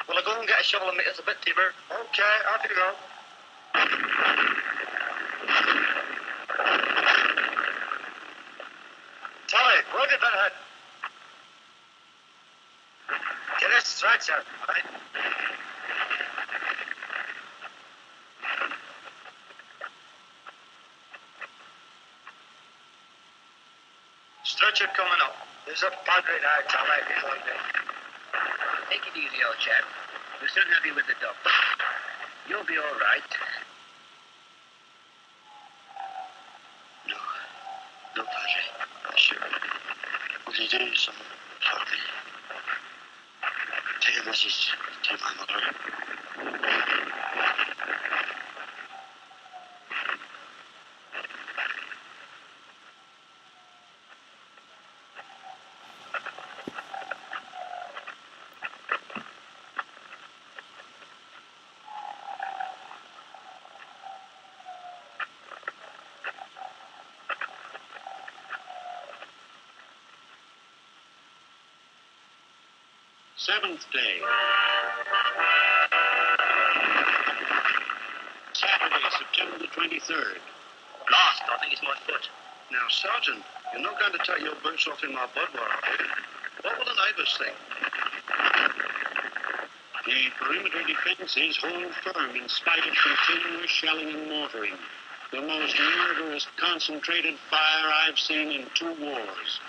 C: Well, I'll go and get a shovel and make us a bit deeper. Okay, off you go. Tommy, where'd you been at? Get a stretcher, right? Stretcher coming up. There's a padre now, Tommy. He's on there.
A: Take it easy, old chap. We'll soon have you with the doctor. You'll be all right.
C: No, Padre. Sure. Will you do something for me? Take a message to my mother.
F: Seventh day. Saturday, September the 23rd.
A: Lost. I think it's my foot.
C: Now, Sergeant, you're not going to take your boots off in my boudoir, are you? What will the neighbours think?
F: The perimeter defenses hold firm in spite of continuous shelling and mortaring. The most murderous concentrated fire I've seen in 2 wars.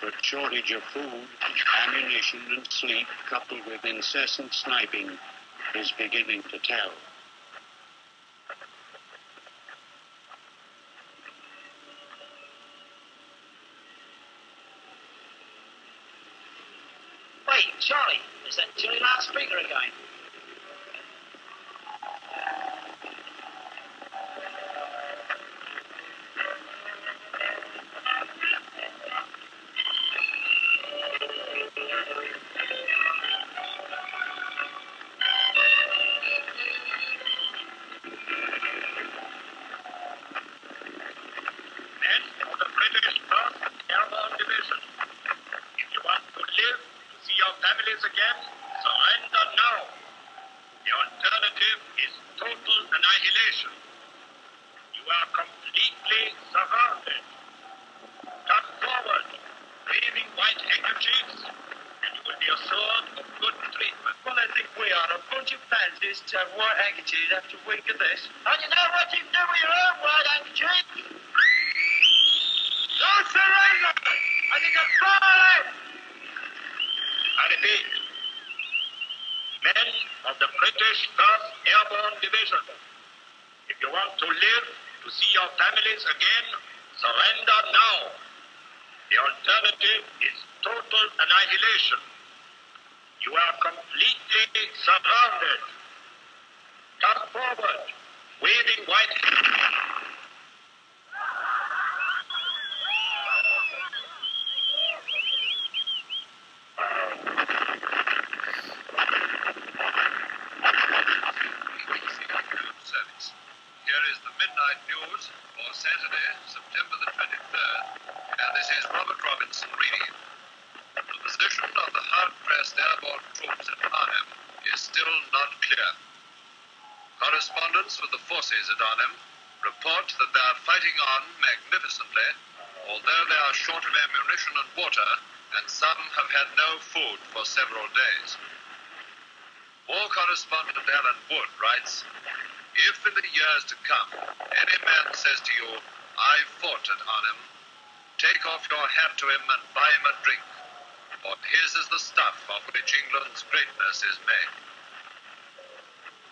F: But shortage of food, ammunition, and sleep, coupled with incessant sniping, is beginning to tell.
G: Wait, Charlie, is that silly loudspeaker again?
E: Men of the British 1st Airborne Division, if you want to live to see your families again, surrender now. The alternative is total annihilation. You are completely surrounded. Come forward, waving white handkerchiefs, and you will be assured of good treatment.
D: Well, I think we are a bunch of pansies to have white handkerchiefs after a week of this.
G: And you know what you can do with your own white handkerchief?
E: Don't surrender!
G: And you can fall out!
E: I repeat, men of the British 1st Airborne Division, if you want to live to see your families again, surrender now. The alternative is total annihilation. You are completely surrounded. Come forward, waving white hands.
K: Service. Here is the midnight news for Saturday, September the 23rd, and this is Robert Robinson reading. The position of the hard-pressed airborne troops at Arnhem is still not clear. Correspondence with the forces at Arnhem report that they are fighting on magnificently, although they are short of ammunition and water, and some have had no food for several days. War correspondent Alan Wood writes, if in the years to come any man says to you, I fought at Arnhem, take off your hat to him and buy him a drink, for his is the stuff of which England's greatness is made.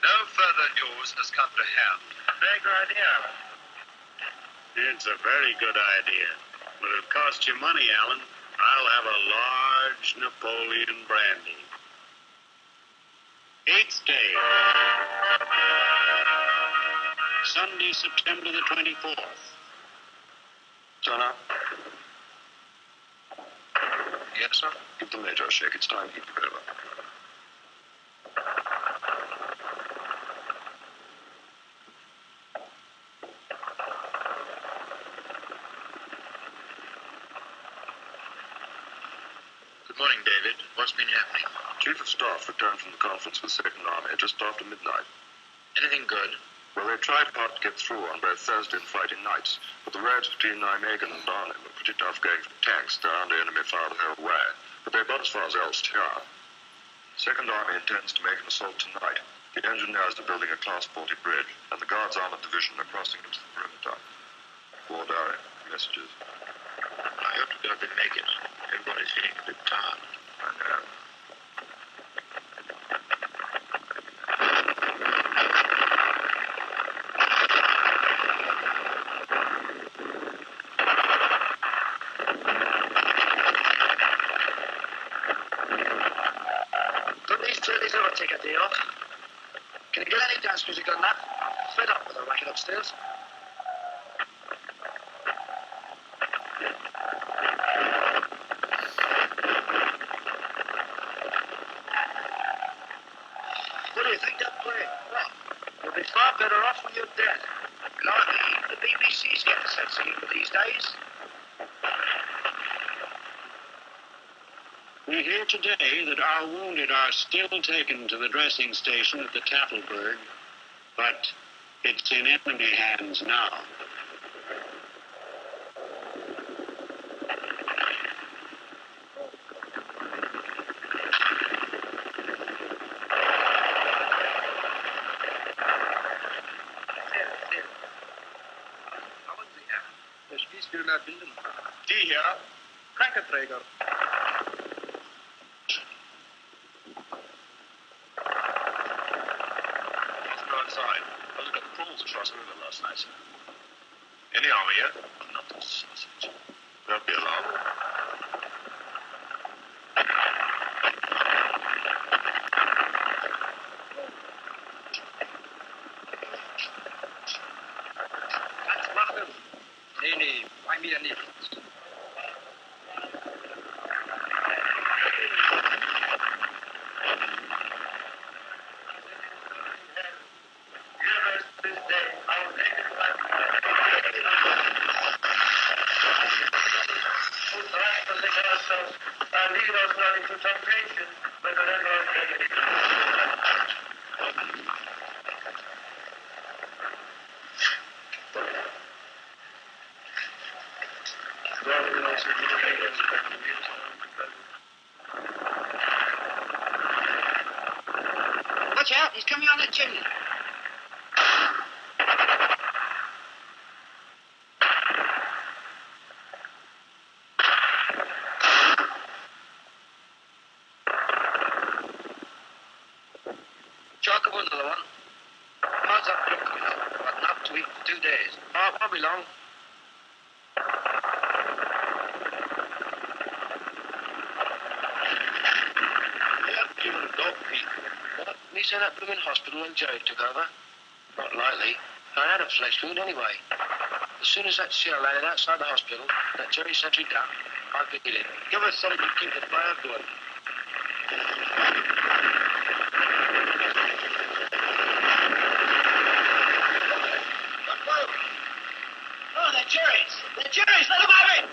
K: No further news has come to hand.
C: Very good idea, Alan.
F: It's a very good idea. But it'll cost you money, Alan. I'll have a large Napoleon brandy. 8th day. Sunday, September the 24th.
L: Turner?
H: Yes, sir?
L: Give the Major a shake. It's time he took over.
H: Good morning, David. What's been happening?
L: Chief of Staff returned from the conference with 2nd Army just after midnight.
H: Anything good?
L: Well, they tried hard to get through on both Thursday and Friday nights, but the roads between Nijmegen and Arnhem were pretty tough going for tanks. They're under enemy fire the whole way, but they got as far as Elst-Here. 2nd Army intends to make an assault tonight. The engineers are building a Class 40 bridge, and the Guards Armored Division are crossing into the perimeter. War diary, messages.
H: I hope to God they make it. Everybody's feeling a bit tired.
L: I know.
A: Take a day off. Can you get any dance music on that? Fed up with the racket upstairs. What do you think they're playing? What? You'll be far better off when you're dead. Blimey, the BBC's getting sensible these days.
F: We hear today that our wounded are still taken to the dressing station at the Tafelberg, but it's in enemy hands now.
C: Der Spießfilmer bilden. Die hier, Krankenträger.
L: Across the river last night, sir. Any army yet? Not the sausage. Don't be alarmed.
C: Kannst machen. Nee, bei mir nicht.
A: Watch out, he's coming on that chimney. Chalk up another one. How's that look? But not to eat for 2 days. Oh, it won't be long. Give it a dog, Pete. What? Me say that blooming hospital when Jerry took over? Not likely. I had a flesh wound anyway. As soon as that shell landed outside the hospital, that Jerry sentry down, I beat it. Give us something to keep the fire going. Oh, they're Jerry's! They're Jerry's! Let them have it!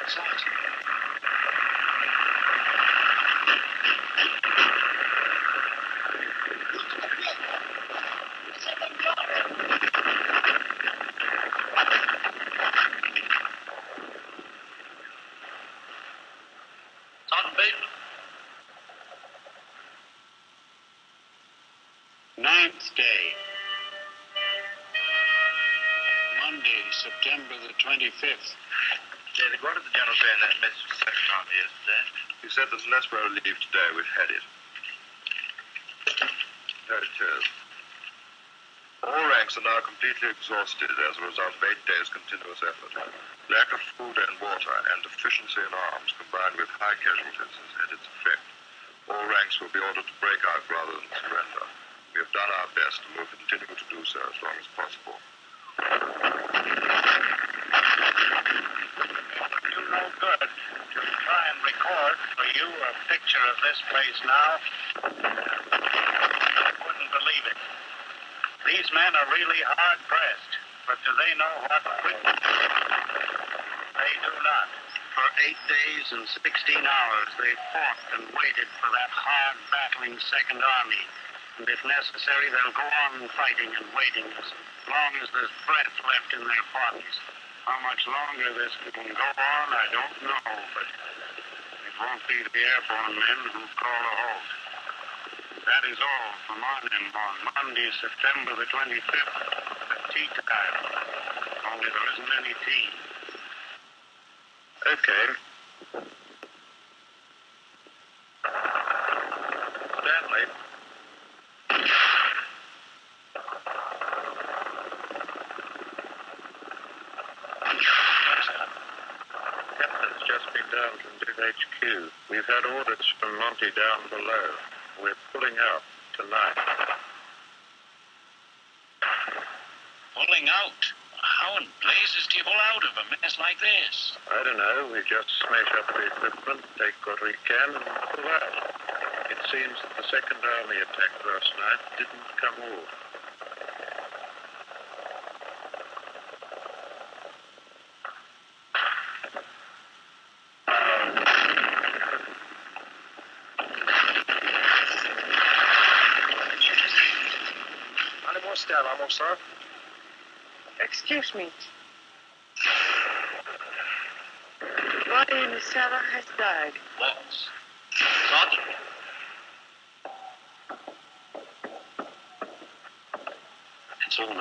C: Sergeant.
E: Sergeant Bateman.
F: 9th day. Monday, September the 25th.
C: David, what did the General say in that message to the Second Army yesterday?
L: He said that unless we're relieved today, we've had it. Here it is. All ranks are now completely exhausted as a result of 8 days' continuous effort. Lack of food and water and deficiency in arms combined with high casualties has had its effect. All ranks will be ordered to break out rather than surrender. We have done our best and will continue to do so as long as possible.
E: Do no good to try and record for you a picture of this place now. I wouldn't believe it. These men are really hard-pressed, but do they know what quit? They do not. For 8 days and 16 hours, they fought and waited for that hard, battling Second Army. And if necessary, they'll go on fighting and waiting as long as there's breath left in their bodies. How much longer this can go on, I don't know, but it won't be the airborne men who call a halt. That is all from Arnhem on Monday, September the 25th, at tea time. Only there isn't any tea.
C: Okay. Stanley. Captain's just been down from Big HQ. We've had orders from Monty down below. We're pulling out tonight.
F: Pulling out? How in blazes do you pull out of a mess like this?
C: I don't know. We just smash up the equipment, take what we can, and pull out. It seems that the Second Army attack last night didn't come off.
E: Almost, sir.
J: Excuse me. Body in the cellar has died.
E: What? Sergeant?
A: It's all over,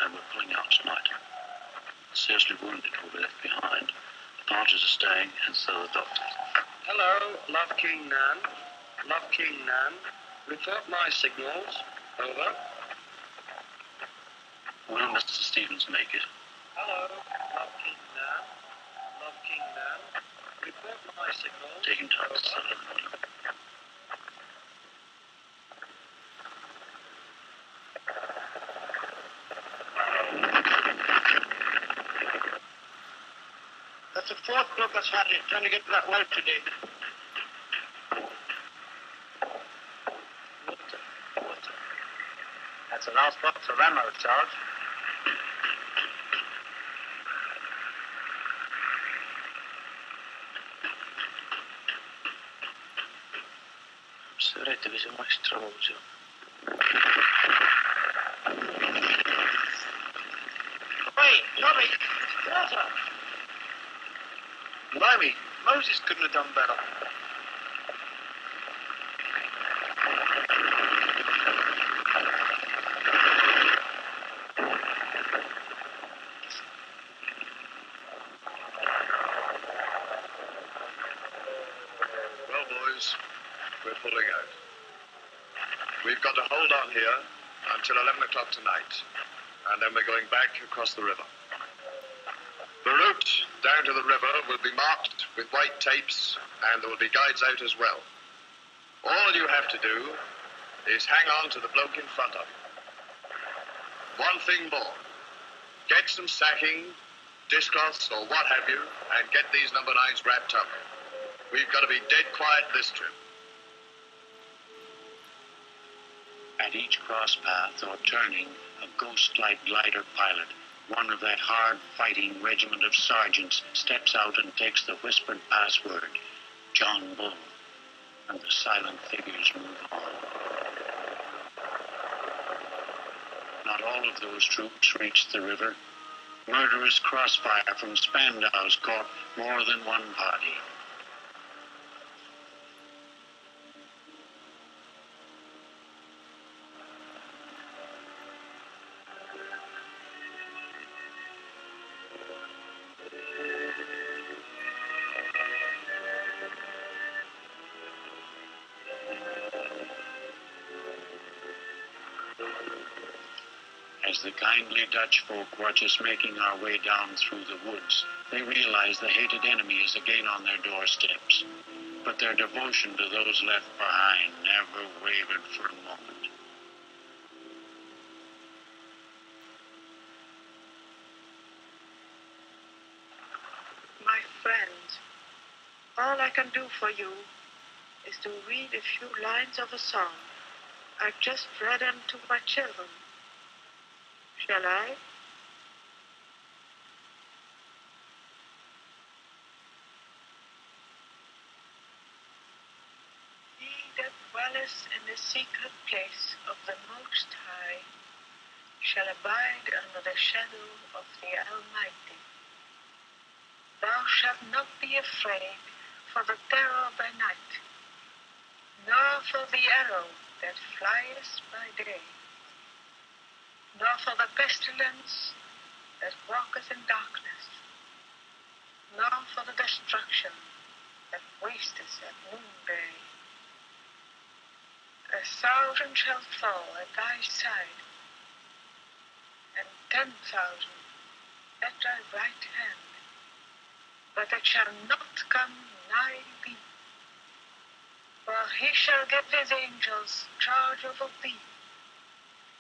A: and we're pulling out tonight. The seriously wounded will be left behind. The parties are staying, and so are the doctors.
C: Hello, Love King Nan. Love King Nan. Report my signals. Over.
A: Will Mr. Stevens make it?
C: Hello, Love King Nan. Love King Nan. Report my signals.
A: Take him to the cellar.
E: That's the fourth group that's had it. Trying to get to that well today.
C: Water. That's the last box of ammo, Sarge.
A: Serete vi siamo estrosi.
E: Wait, Tommy! Water! Blimey, Moses couldn't have done better.
K: Well, boys, we're pulling out. We've got to hold on here until 11 o'clock tonight, and then we're going back across the river. The route down to the river will be marked with white tapes, and there will be guides out as well. All you have to do is hang on to the bloke in front of you. One thing more. Get some sacking, dishcloths, or what have you, and get these number 9s wrapped up. We've got to be dead quiet this trip.
F: At each cross path or turning, a ghost-like glider pilot One of that hard-fighting regiment of sergeants steps out and takes the whispered password, John Bull, and the silent figures move on. Not all of those troops reached the river. Murderous crossfire from Spandaus caught more than one party. As the kindly Dutch folk were just making our way down through the woods, they realized the hated enemy is again on their doorsteps. But their devotion to those left behind never wavered for a moment.
J: My friends, all I can do for you is to read a few lines of a song I've just read them to my children. Shall I? He that dwelleth in the secret place of the Most High shall abide under the shadow of the Almighty. Thou shalt not be afraid for the terror by night, nor for the arrow that flieth by day, nor for the pestilence that walketh in darkness, nor for the destruction that wasteth at noonday. 1,000 shall fall at thy side, and 10,000 at thy right hand, but it shall not come nigh thee. For he shall give his angels charge over thee,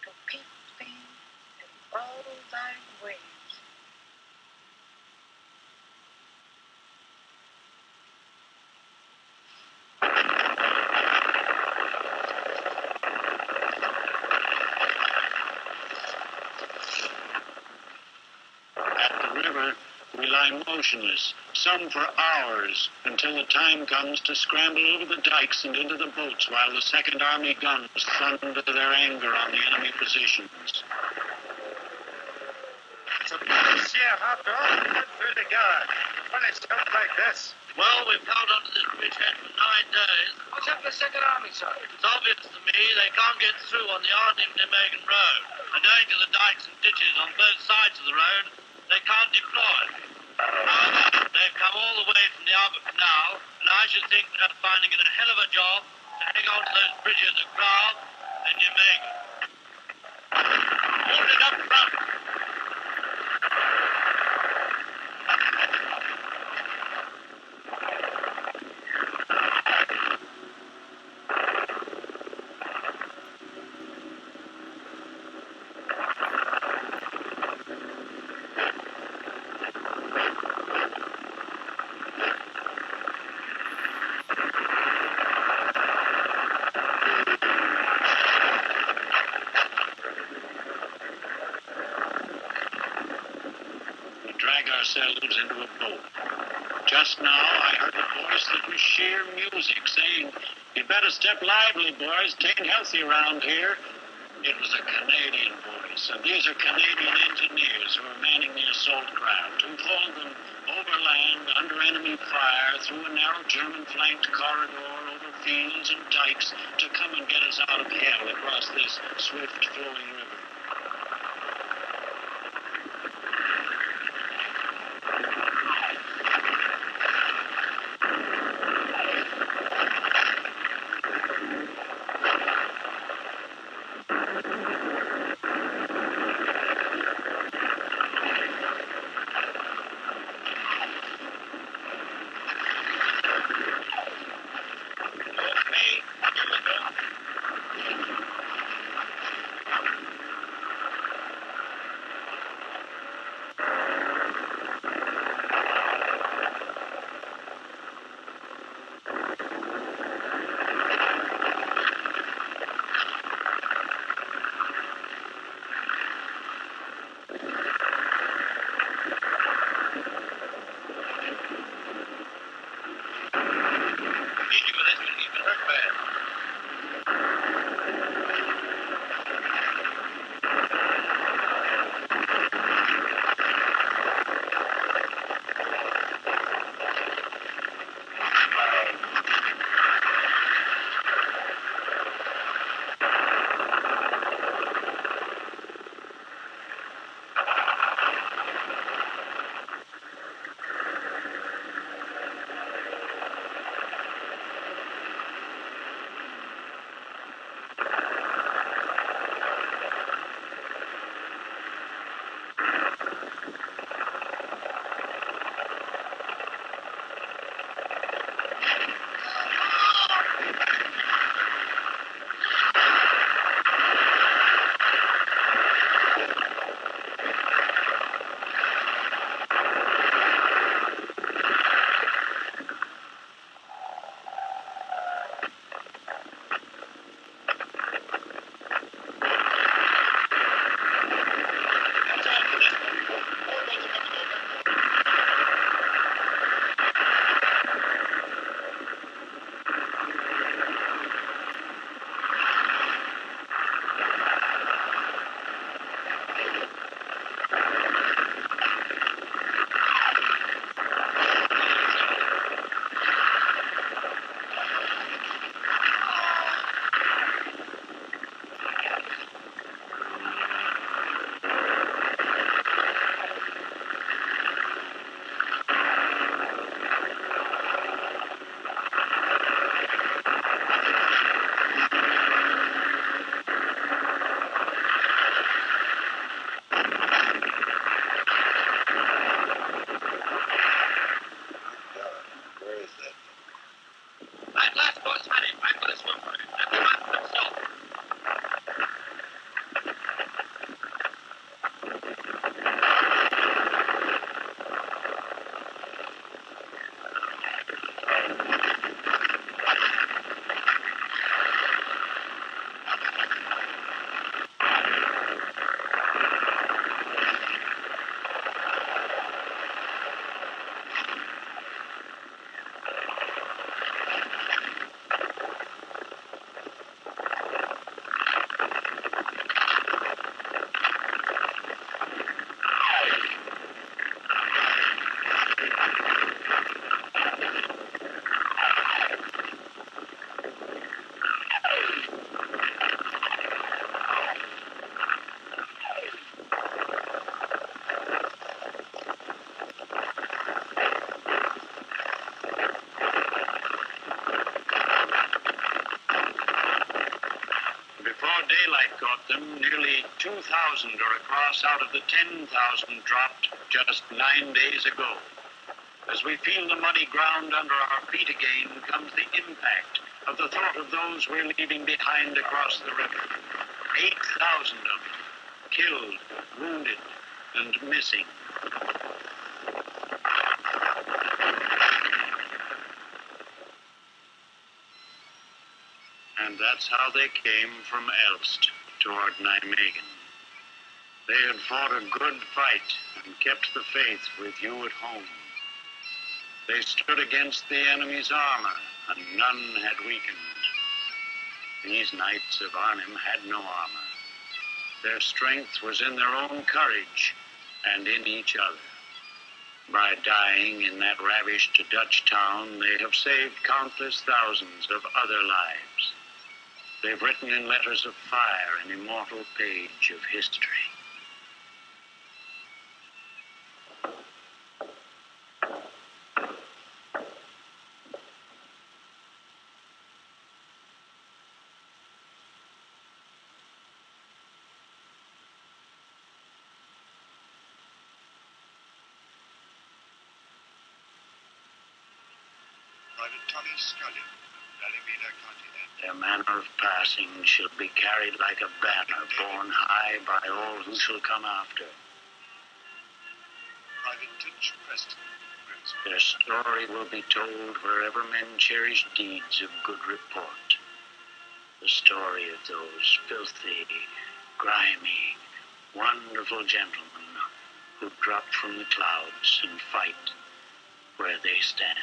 J: to keep thee in all thy ways.
F: At the river, we lie motionless, some for hours, until the time comes to scramble over the dikes and into the boats while the Second Army guns thunder their anger on the enemy positions.
D: It's a bloody sheer after all. Good for the guard. When it's stuff like this. Well, we've held onto this bridgehead for 9 days. What's up with the Second Army, sir? It's obvious to me they can't get through on the Arnhem-Nijmegen road. And owing to the dikes and ditches on both sides of the road, they can't deploy. However, they've come all the way from the Albert Canal, and I should think they're finding it a hell of a job to hang on to those bridges at Graal and Nijmegen. Hold it up front.
F: Ourselves into a boat. Just now I heard a voice that was sheer music saying, "You'd better step lively, boys. 'Tain't healthy around here." It was a Canadian voice, and these are Canadian engineers who are manning the assault craft, who've hauled them overland under enemy fire through a narrow German-flanked corridor over fields and dikes to come and get us out of hell across this swift-flowing river. them, nearly 2,000 are across out of the 10,000 dropped just 9 days ago. As we feel the muddy ground under our feet again comes the impact of the thought of those we're leaving behind across the river. 8,000 of them, killed, wounded, and missing. And that's how they came from Elst toward Nijmegen. They had fought a good fight and kept the faith with you at home. They stood against the enemy's armor, and none had weakened. These knights of Arnhem had no armor. Their strength was in their own courage and in each other. By dying in that ravished Dutch town, they have saved countless thousands of other lives. They've written in letters of fire an immortal page of history.
B: Private Tommy Scully, Alameda County.
F: Their manner of passing shall be carried like a banner borne high by all who shall come after.
B: Private Titch Preston,
F: Their story will be told wherever men cherish deeds of good report. The story of those filthy, grimy, wonderful gentlemen who drop from the clouds and fight where they stand.